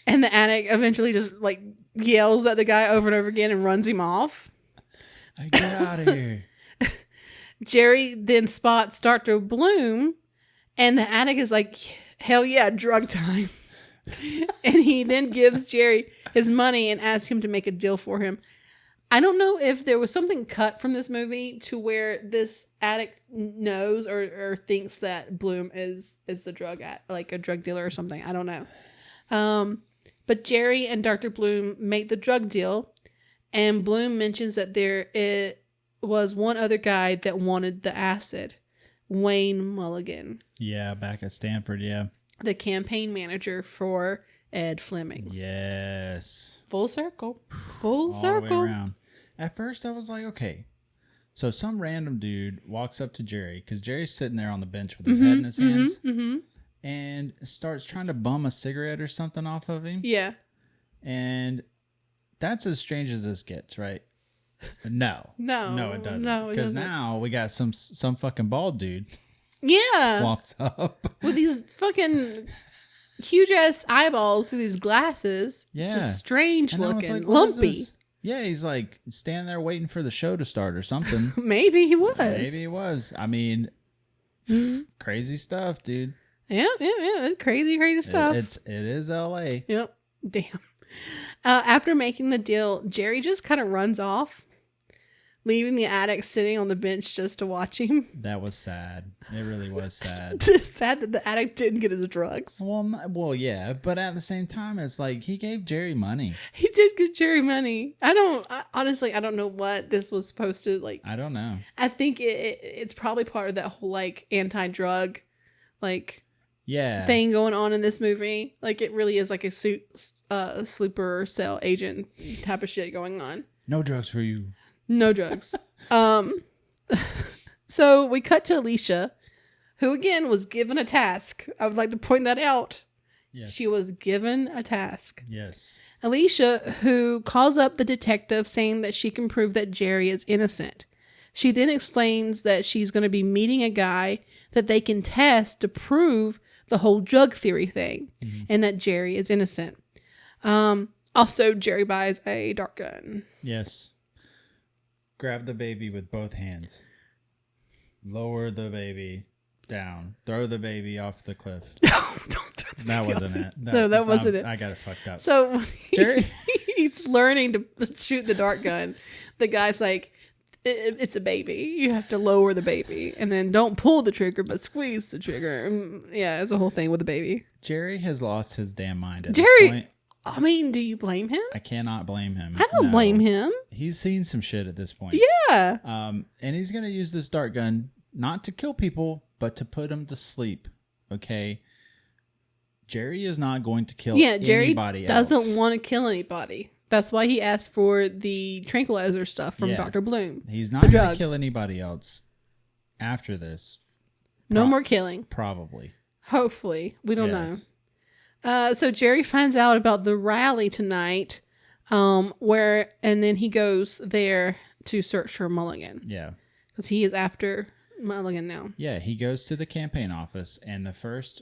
And the addict eventually just like yells at the guy over and over again and runs him off. Get out of here. Jerry then spots Dr. Bloom, and the addict is like, hell yeah, drug time. And he then gives Jerry his money and asks him to make a deal for him. I don't know if there was something cut from this movie to where this addict knows or thinks that Bloom is the like a drug dealer or something. I don't know. But Jerry and Dr. Bloom make the drug deal, and Bloom mentions that there was one other guy that wanted the acid, Wayne Mulligan. Yeah, back at Stanford, yeah. The campaign manager for Ed Fleming's. Yes. Full circle. All the way around. At first, I was like, okay. So some random dude walks up to Jerry, because Jerry's sitting there on the bench with his head in his hands, and starts trying to bum a cigarette or something off of him. Yeah. And that's as strange as this gets, right? No, it doesn't. No, because now we got some fucking bald dude. Yeah, walks up with these fucking huge ass eyeballs through these glasses. Yeah, just strange looking, like, lumpy. Yeah, he's like standing there waiting for the show to start or something. Maybe he was. I mean, crazy stuff, dude. Yeah. Crazy stuff. It is L.A. Yep. Damn. After making the deal, Jerry just kind of runs off, leaving the addict sitting on the bench just to watch him. That was sad. It really was sad. Sad that the addict didn't get his drugs. Well, yeah, but at the same time, it's like he gave Jerry money. He did give Jerry money. Honestly, I don't know what this was supposed to like. I don't know. I think it's probably part of that whole like anti-drug, like thing going on in this movie. Like it really is like a sleeper cell agent type of shit going on. No drugs for you. No drugs. So we cut to Alicia, who again was given a task. I would like to point that out. Yes. She was given a task. Yes. Alicia, who calls up the detective saying that she can prove that Jerry is innocent. She then explains that she's going to be meeting a guy that they can test to prove the whole drug theory thing, and that Jerry is innocent. Also, Jerry buys a dart gun. Yes. Grab the baby with both hands. Lower the baby down. Throw the baby off the cliff. Don't throw the That baby wasn't off it. No, that wasn't it. I got it fucked up. So Jerry? he's learning to shoot the dart gun. The guy's like, it's a baby. You have to lower the baby. And then don't pull the trigger, but squeeze the trigger. Yeah, it's a whole thing with the baby. Jerry has lost his damn mind at Jerry, this point. I mean, do you blame him? I cannot blame him. I don't blame him. He's seen some shit at this point. Yeah. And he's going to use this dart gun not to kill people, but to put them to sleep. Okay? Jerry is not going to kill anybody else. Doesn't want to kill anybody. That's why he asked for the tranquilizer stuff from Dr. Bloom. He's not going to kill anybody else after this. No more killing. Probably. Hopefully. We don't know. So Jerry finds out about the rally tonight, and then he goes there to search for Mulligan. Yeah. Because he is after Mulligan now. Yeah, he goes to the campaign office, and the first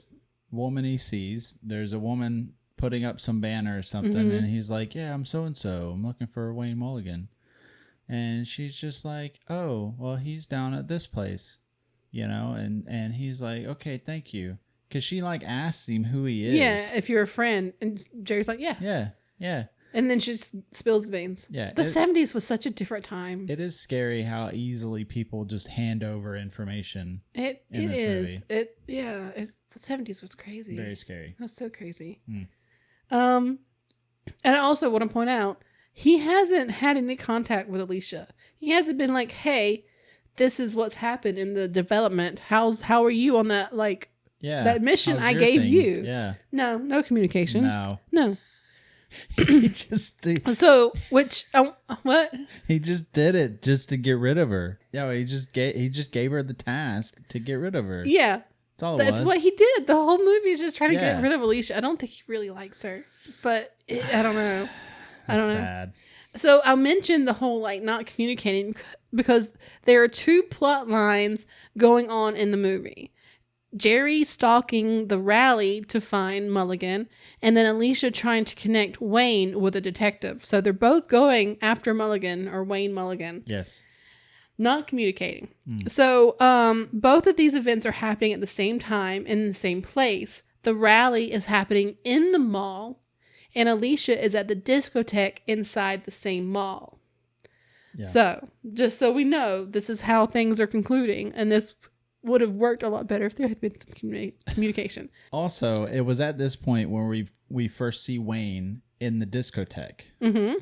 woman he sees, there's a woman putting up some banner or something, and he's like, yeah, I'm so-and-so. I'm looking for Wayne Mulligan. And she's just like, oh, well, he's down at this place, and he's like, okay, thank you. Because she, asks him who he is. Yeah, if you're a friend. And Jerry's like, yeah. Yeah, yeah. And then she spills the beans. Yeah. The 70s was such a different time. It is scary how easily people just hand over information. It is. Movie. The 70s was crazy. Very scary. It was so crazy. And I also want to point out, he hasn't had any contact with Alicia. He hasn't been like, hey, this is what's happened in the development. How are you on that, that mission I gave you? Yeah. No communication. No. He just what? He just did it just to get rid of her. Yeah, he just gave her the task to get rid of her. Yeah. That's what he did. The whole movie is just trying to get rid of Alicia. I don't think he really likes her, but I don't know. I don't know. Sad. So I'll mention the whole not communicating because there are two plot lines going on in the movie. Jerry stalking the rally to find Mulligan, and then Alicia trying to connect Wayne with a detective. So they're both going after Mulligan or Wayne Mulligan. Yes. Not communicating. So both of these events are happening at the same time in the same place. The rally is happening in the mall, and Alicia is at the discotheque inside the same mall. Yeah. So just so we know, this is how things are concluding, and this would have worked a lot better if there had been some communication. Also, it was at this point where we first see Wayne in the discotheque,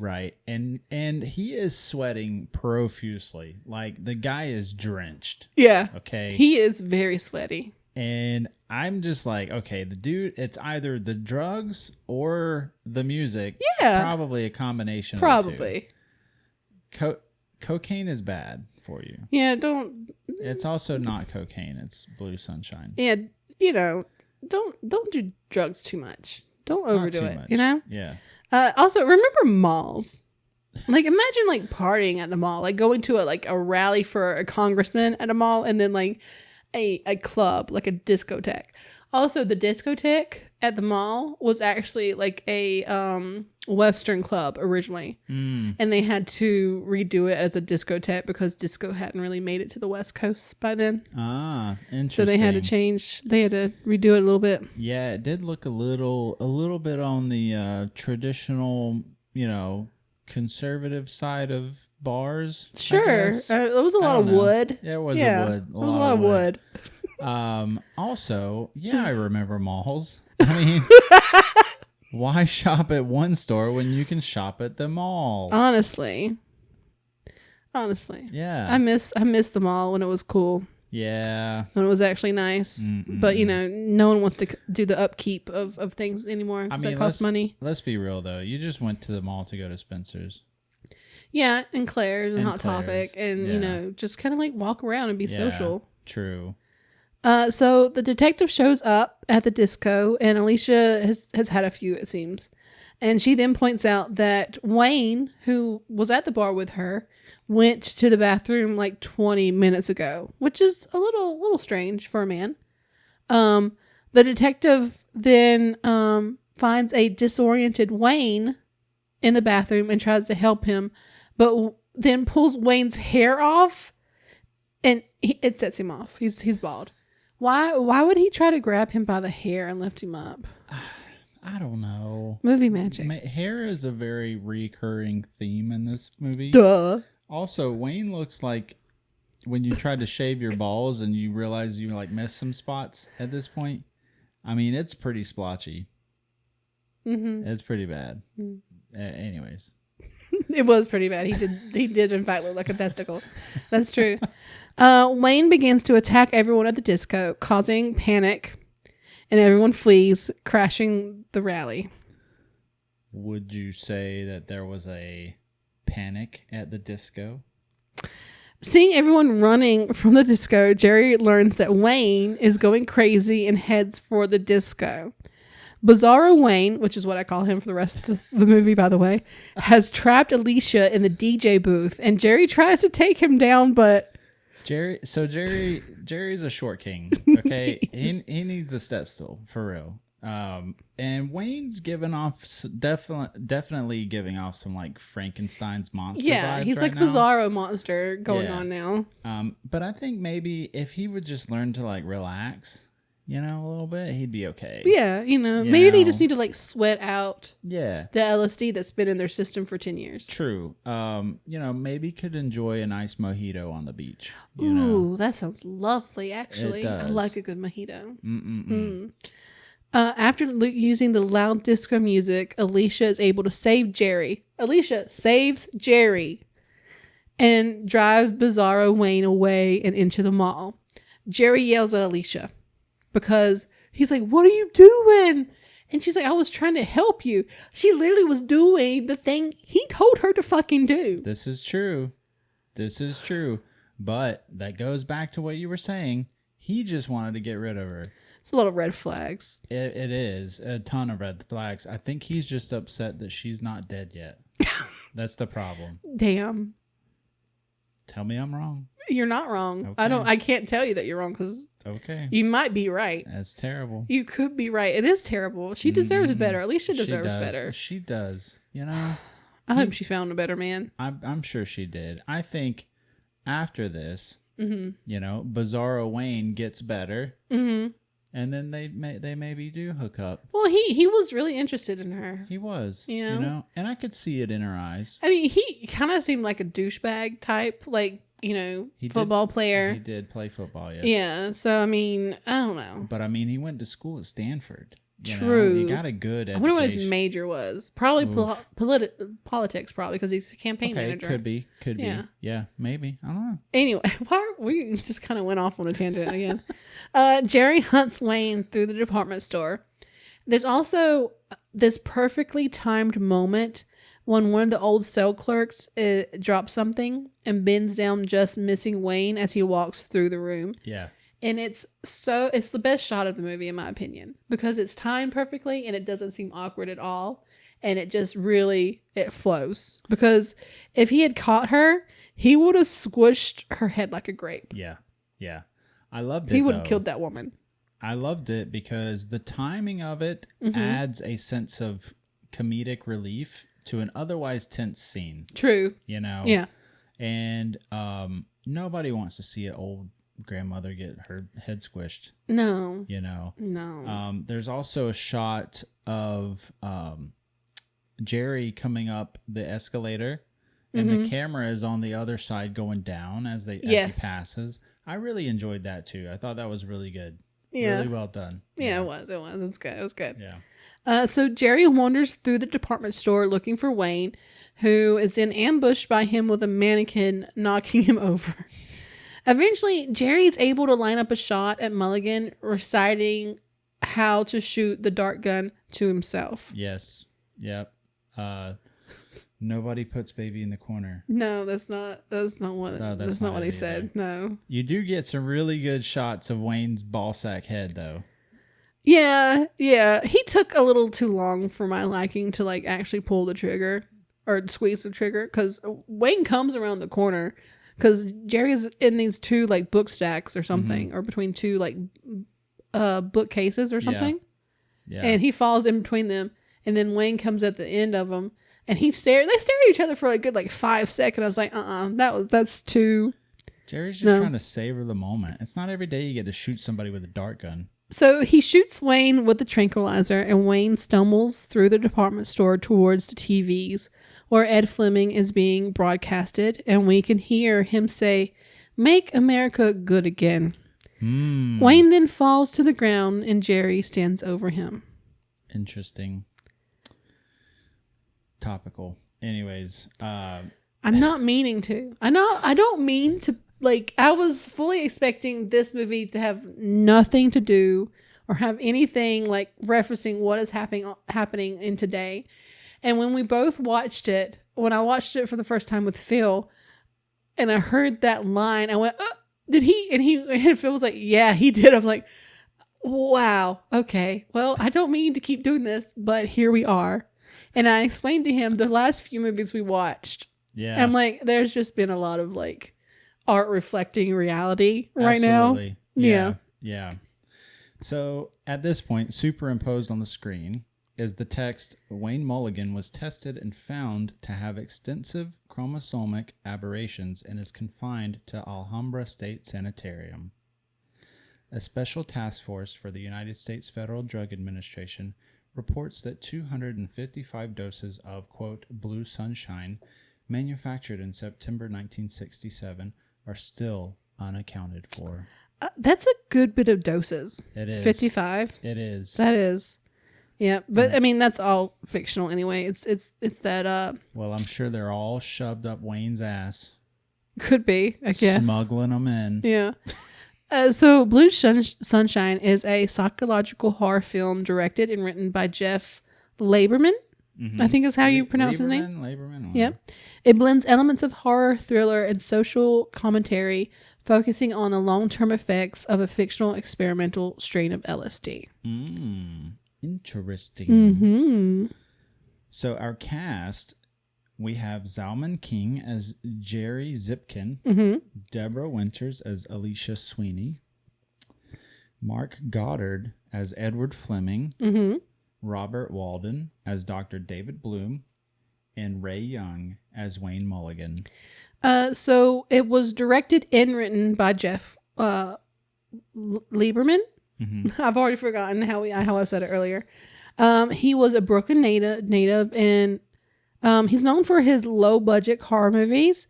right? And he is sweating profusely. The guy is drenched. Yeah. Okay. He is very sweaty. And I'm just like, okay, the dude, it's either the drugs or the music. Yeah. Probably a combination Probably. of the two. Cocaine is bad for you. Yeah, don't. It's also not cocaine. It's blue sunshine. Yeah, don't do drugs too much. Don't overdo it. Much. Yeah. Also, remember malls. Imagine partying at the mall, going to a rally for a congressman at a mall, and then a club, a discotheque. Also, the discotheque at the mall was actually a Western club originally. And they had to redo it as a discotheque because disco hadn't really made it to the West Coast by then. Ah, interesting. So they had to redo it a little bit. Yeah, it did look a little bit on the traditional, conservative side of bars. Sure. There was a lot of wood. Yeah, it was a lot of wood. Also, I remember malls. I mean, why shop at one store when you can shop at the mall? Honestly. Yeah. I miss the mall when it was cool. Yeah. When it was actually nice. But, no one wants to do the upkeep of things anymore because that costs money. Let's be real, though. You just went to the mall to go to Spencer's. Yeah, and Claire's and Hot Topic. And, just kind of like walk around and be social. True. So the detective shows up at the disco, and Alicia has had a few, it seems. And she then points out that Wayne, who was at the bar with her, went to the bathroom like 20 minutes ago, which is a little strange for a man. The detective then finds a disoriented Wayne in the bathroom and tries to help him, but then pulls Wayne's hair off, and it sets him off. He's bald. Why would he try to grab him by the hair and lift him up? I don't know. Movie magic. Hair is a very recurring theme in this movie. Duh. Also, Wayne looks like when you tried to shave your balls and you realize you like missed some spots at this point. I mean, it's pretty splotchy. Mm-hmm. It's pretty bad. Anyways. It was pretty bad. He did in fact look like a testicle. That's true. Wayne begins to attack everyone at the disco, causing panic, and everyone flees, crashing the rally. Would you say that there was a panic at the disco? Seeing everyone running from the disco, Jerry learns that Wayne is going crazy and heads for the disco. Bizarro Wayne, which is what I call him for the rest of the movie, by the way, has trapped Alicia in the DJ booth, and Jerry tries to take him down, but Jerry's a short king. Okay, he needs a step stool for real. And Wayne's giving off definitely giving off some like Frankenstein's monster. Yeah, vibes he's right like now. Bizarro monster going on now. But I think maybe if he would just learn to like relax, a little bit, he'd be okay. Yeah, maybe they just need to like sweat out the LSD that's been in their system for 10 years. True. Maybe could enjoy a nice mojito on the beach. Ooh, that sounds lovely, actually. It does. I like a good mojito. After using the loud disco music, Alicia is able to save Jerry. Alicia saves Jerry and drives Bizarro Wayne away and into the mall. Jerry yells at Alicia because he's like, "What are you doing?" And she's like, "I was trying to help you." She literally was doing the thing he told her to fucking do. This is true. But that goes back to what you were saying. He just wanted to get rid of her. It's a lot of red flags. It is a ton of red flags. I think he's just upset that she's not dead yet. That's the problem. Damn. Tell me I'm wrong. You're not wrong. Okay. I can't tell you that you're wrong because okay, you might be right. That's terrible. You could be right. It is terrible. She deserves better. Alicia deserves better. She does. I hope she found a better man. I'm sure she did. I think after this, Bizarro Wayne gets better. Mm-hmm. And then they maybe do hook up. Well, he was really interested in her. He was, and I could see it in her eyes. I mean, he kind of seemed like a douchebag type, like football player. He did play football, yes. Yeah. So I mean, I don't know. But I mean, he went to school at Stanford. True. He got a good education. I wonder what his major was. Probably politics, probably because he's a campaign manager. Could be. Yeah, maybe. I don't know. Anyway, we just kind of went off on a tangent again. Jerry hunts Wayne through the department store. There's also this perfectly timed moment when one of the old cell clerks drops something and bends down, just missing Wayne as he walks through the room. Yeah. And it's the best shot of the movie, in my opinion, because it's timed perfectly and it doesn't seem awkward at all. And it just really, it flows. Because if he had caught her, he would have squished her head like a grape. Yeah. I loved it. He would have killed that woman. I loved it because the timing of it adds a sense of comedic relief to an otherwise tense scene. True. Yeah. And nobody wants to see an old grandmother get her head squished. No. No. There's also a shot of Jerry coming up the escalator, and the camera is on the other side going down as he passes. I really enjoyed that too. I thought that was really good. Yeah. Really well done. Yeah, it was. It's good. It was good. Yeah. So Jerry wanders through the department store looking for Wayne, who is then ambushed by him with a mannequin knocking him over. Eventually, Jerry's able to line up a shot at Mulligan reciting how to shoot the dart gun to himself. Yes. Yep. Nobody puts baby in the corner. No, that's not what he said. No. You do get some really good shots of Wayne's ballsack head, though. Yeah. He took a little too long for my liking to like actually pull the trigger or squeeze the trigger, because Wayne comes around the corner because Jerry's in these two like book stacks or something, or between two like bookcases or something. Yeah. And he falls in between them, and then Wayne comes at the end of them, and they stare at each other for a good like 5 seconds. I was like, that's too. Jerry's just trying to savor the moment. It's not every day you get to shoot somebody with a dart gun. So he shoots Wayne with the tranquilizer, and Wayne stumbles through the department store towards the TVs where Ed Fleming is being broadcasted, and we can hear him say, "Make America good again." Wayne then falls to the ground, and Jerry stands over him. Interesting. Topical. Anyways. I'm not meaning to. I don't mean to. Like, I was fully expecting this movie to have nothing to do or have anything like referencing what is happening in today. And when we both watched it, when I watched it for the first time with Phil, and I heard that line, I went, did he? And Phil was like, yeah, he did. I'm like, wow, okay. Well, I don't mean to keep doing this, but here we are. And I explained to him the last few movies we watched. Yeah. And I'm like, there's just been a lot of like art reflecting reality right Absolutely. Now. Yeah. So at this point, superimposed on the screen is the text, Wayne Mulligan was tested and found to have extensive chromosomic aberrations and is confined to Alhambra State Sanitarium. A special task force for the United States Federal Drug Administration reports that 255 doses of, quote, blue sunshine manufactured in September 1967 are still unaccounted for. That's a good bit of doses. It is. 55. It is. That is. Yeah, but I mean that's all fictional anyway. It's that Well, I'm sure they're all shoved up Wayne's ass. Could be, I guess. Smuggling them in. Yeah. So Blue Sunshine is a psychological horror film directed and written by Jeff Lieberman. I think is how you pronounce his name. Lieberman. Yeah. It blends elements of horror, thriller, and social commentary, focusing on the long-term effects of a fictional experimental strain of LSD. Interesting. Mm-hmm. So our cast, we have Zalman King as Jerry Zipkin, Deborah Winters as Alicia Sweeney, Mark Goddard as Edward Fleming, Robert Walden as Dr. David Bloom, and Ray Young as Wayne Mulligan. So it was directed and written by Jeff Lieberman. I've already forgotten how I said it earlier. He was a Brooklyn native, and he's known for his low-budget horror movies.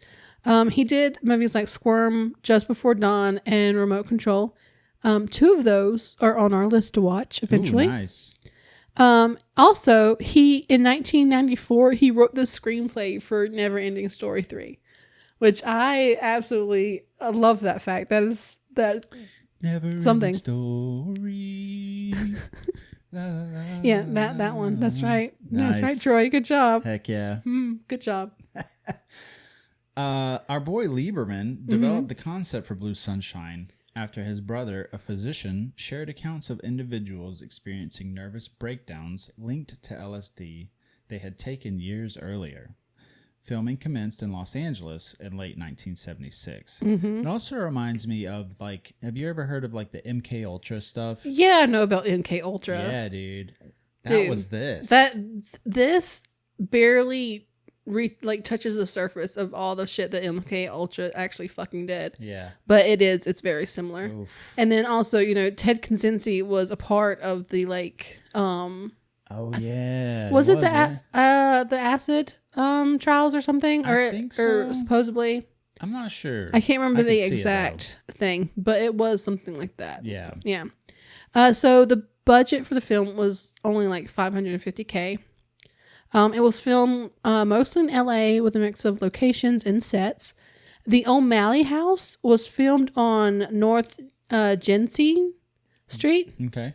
He did movies like Squirm, Just Before Dawn, and Remote Control. 2 of those are on our list to watch eventually. Ooh, nice. Also, in 1994, he wrote the screenplay for Neverending Story 3, which I absolutely love that fact. That is something. Story. Yeah, that one. That's right. Nice. That's right, Troy. Good job. Heck yeah. Good job. Our boy Lieberman developed the concept for Blue Sunshine after his brother, a physician, shared accounts of individuals experiencing nervous breakdowns linked to LSD they had taken years earlier. Filming commenced in Los Angeles in late 1976. It also reminds me of, like, have you ever heard of, like, the MK Ultra stuff? Yeah, I know about MK Ultra. Yeah, dude. That was this. This barely touches the surface of all the shit that MK Ultra actually fucking did. Yeah. But it's very similar. Oof. And then also, Ted Kaczynski was a part of the Oh yeah. Was it the acid trials or something? I think so. Or supposedly. I'm not sure. I can't remember the exact thing, but it was something like that. Yeah. Yeah. So the budget for the film was only like $550K. It was filmed mostly in LA with a mix of locations and sets. The O'Malley house was filmed on North Genesee Street, Okay.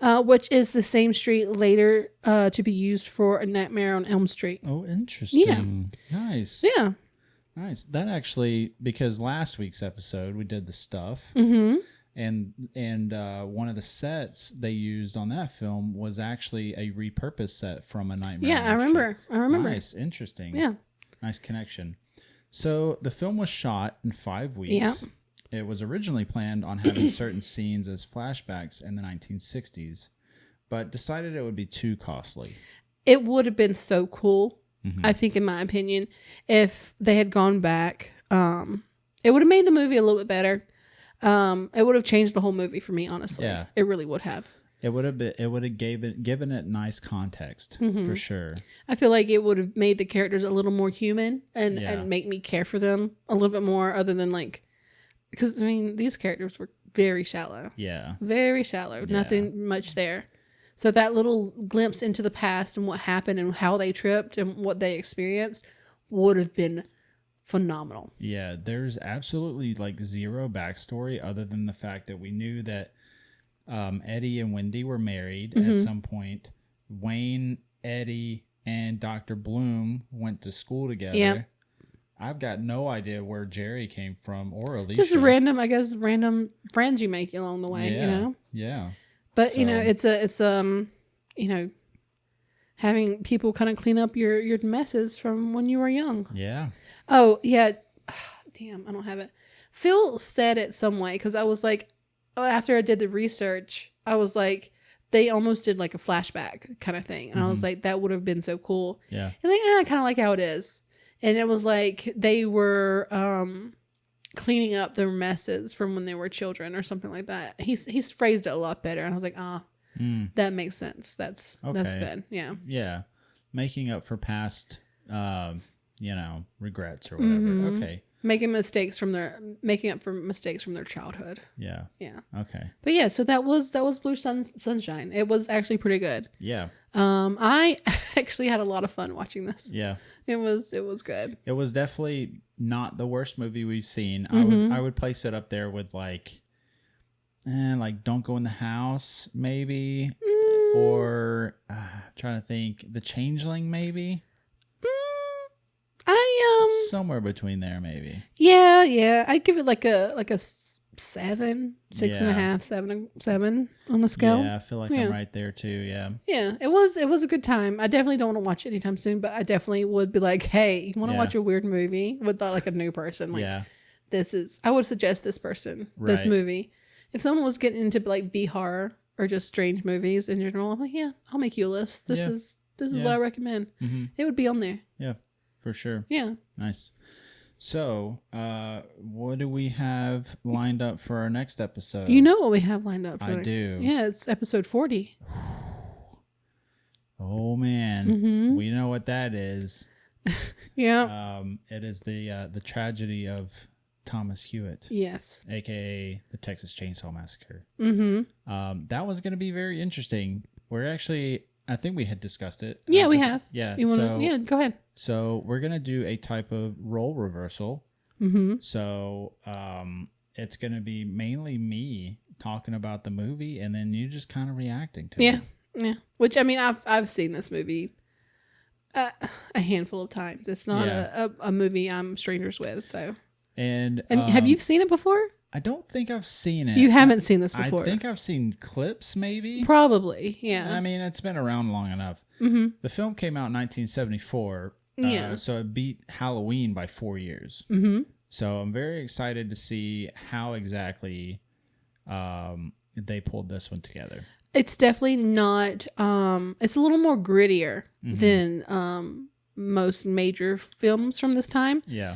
which is the same street later to be used for A Nightmare on Elm Street. Oh, interesting. Yeah. Nice. Yeah. Nice. That actually, because last week's episode we did the stuff, and one of the sets they used on that film was actually a repurposed set from A Nightmare. Yeah, on Elm Street. I remember. Nice. Interesting. Yeah. Nice connection. So the film was shot in 5 weeks. Yeah. It was originally planned on having certain scenes as flashbacks in the 1960s, but decided it would be too costly. It would have been so cool, I think, in my opinion, if they had gone back. It would have made the movie a little bit better. It would have changed the whole movie for me, honestly. Yeah. It really would have. It would have given it nice context for sure. I feel like it would have made the characters a little more human and make me care for them a little bit more, other than like, because I mean these characters were very shallow. Yeah. Very shallow. Yeah. Nothing much there. So that little glimpse into the past and what happened and how they tripped and what they experienced would have been phenomenal. Yeah, there's absolutely like zero backstory other than the fact that we knew that Eddie and Wendy were married at some point. Wayne, Eddie, and Dr. Bloom went to school together. Yep. I've got no idea where Jerry came from or Alicia. Just random friends you make along the way, you know? Yeah. But, you know, it's you know, having people kind of clean up your messes from when you were young. Yeah. Oh, yeah. Damn, I don't have it. Phil said it some way, because I was like, after I did the research, I was like, they almost did like a flashback kind of thing. And I was like, that would have been so cool. Yeah. And like, I kind of like how it is. And it was like they were cleaning up their messes from when they were children or something like that. He's phrased it a lot better. And I was like, that makes sense. That's good. Yeah. Yeah. Making up for past, regrets or whatever. Okay. Making up for mistakes from their childhood. Yeah. Yeah. Okay. But yeah, so that was Blue Sunshine. It was actually pretty good. Yeah. I actually had a lot of fun watching this. Yeah. It was good. It was definitely not the worst movie we've seen. I would place it up there with like Don't Go in the House, maybe, or trying to think, The Changeling, maybe. Somewhere between there, maybe. Yeah. I'd give it like a 7, 6.5, 7 on the scale. Yeah, I feel like I'm right there too. Yeah. Yeah, it was a good time. I definitely don't want to watch it anytime soon, but I definitely would be like, hey, you want to watch a weird movie with like a new person? Like, I would suggest this person, this movie. If someone was getting into like B horror or just strange movies in general, I'm like, yeah, I'll make you a list. This is what I recommend. It would be on there. Yeah, for sure. Yeah. Nice. So, what do we have lined up for our next episode? You know what we have lined up for I do. Yeah, it's episode 40. Oh, man. We know what that is. Yeah. It is the tragedy of Thomas Hewitt. Yes. A.K.A. the Texas Chainsaw Massacre. Mm-hmm. That was going to be very interesting. I think we had discussed it. Yeah, we have. Yeah. Go ahead. So we're going to do a type of role reversal. So it's going to be mainly me talking about the movie and then you just kind of reacting to it. Yeah. Which, I mean, I've seen this movie a handful of times. It's not a movie I'm strangers with. So. And have you seen it before? I don't think I've seen it. You haven't seen this before? I think I've seen clips, maybe. Probably, yeah. I mean, it's been around long enough. The film came out in 1974. So it beat Halloween by 4 years. So I'm very excited to see how exactly they pulled this one together. It's definitely not. It's a little more grittier than most major films from this time. Yeah.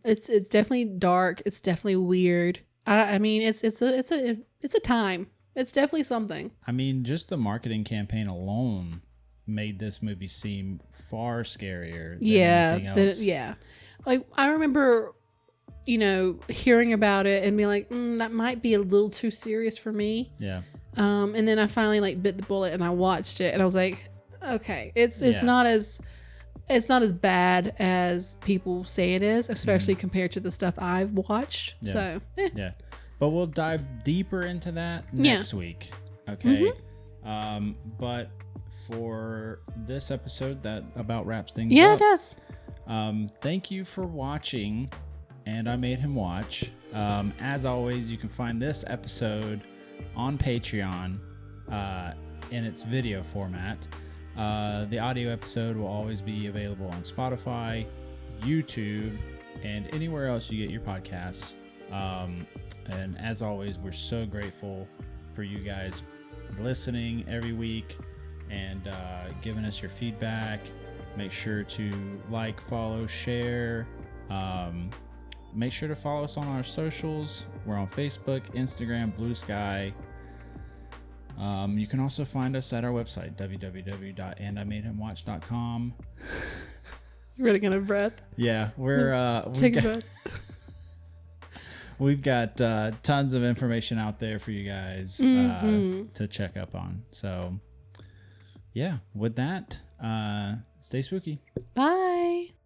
It's definitely dark. It's definitely weird. I mean, it's a time. It's definitely something. I mean, just the marketing campaign alone made this movie seem far scarier than anything else. Like, I remember, hearing about it and being like, that might be a little too serious for me. Yeah. And then I finally bit the bullet and I watched it and I was like, okay, it's not as it's not as bad as people say it is, especially compared to the stuff I've watched. Yeah. So, Yeah. But we'll dive deeper into that next week. Okay. But for this episode, that about wraps things up. Yeah, it does. Thank you for watching, and I made him watch. As always, you can find this episode on Patreon in its video format. The audio episode will always be available on Spotify, YouTube, and anywhere else you get your podcasts. And as always, we're so grateful for you guys listening every week and giving us your feedback. Make sure to like, follow, share. Make sure to follow us on our socials. We're on Facebook, Instagram, Blue Sky. You can also find us at our website, www.andimadehimwatch.com. You're running out of breath. Yeah, we're Take a breath. We've got tons of information out there for you guys to check up on. So, yeah, with that, stay spooky. Bye.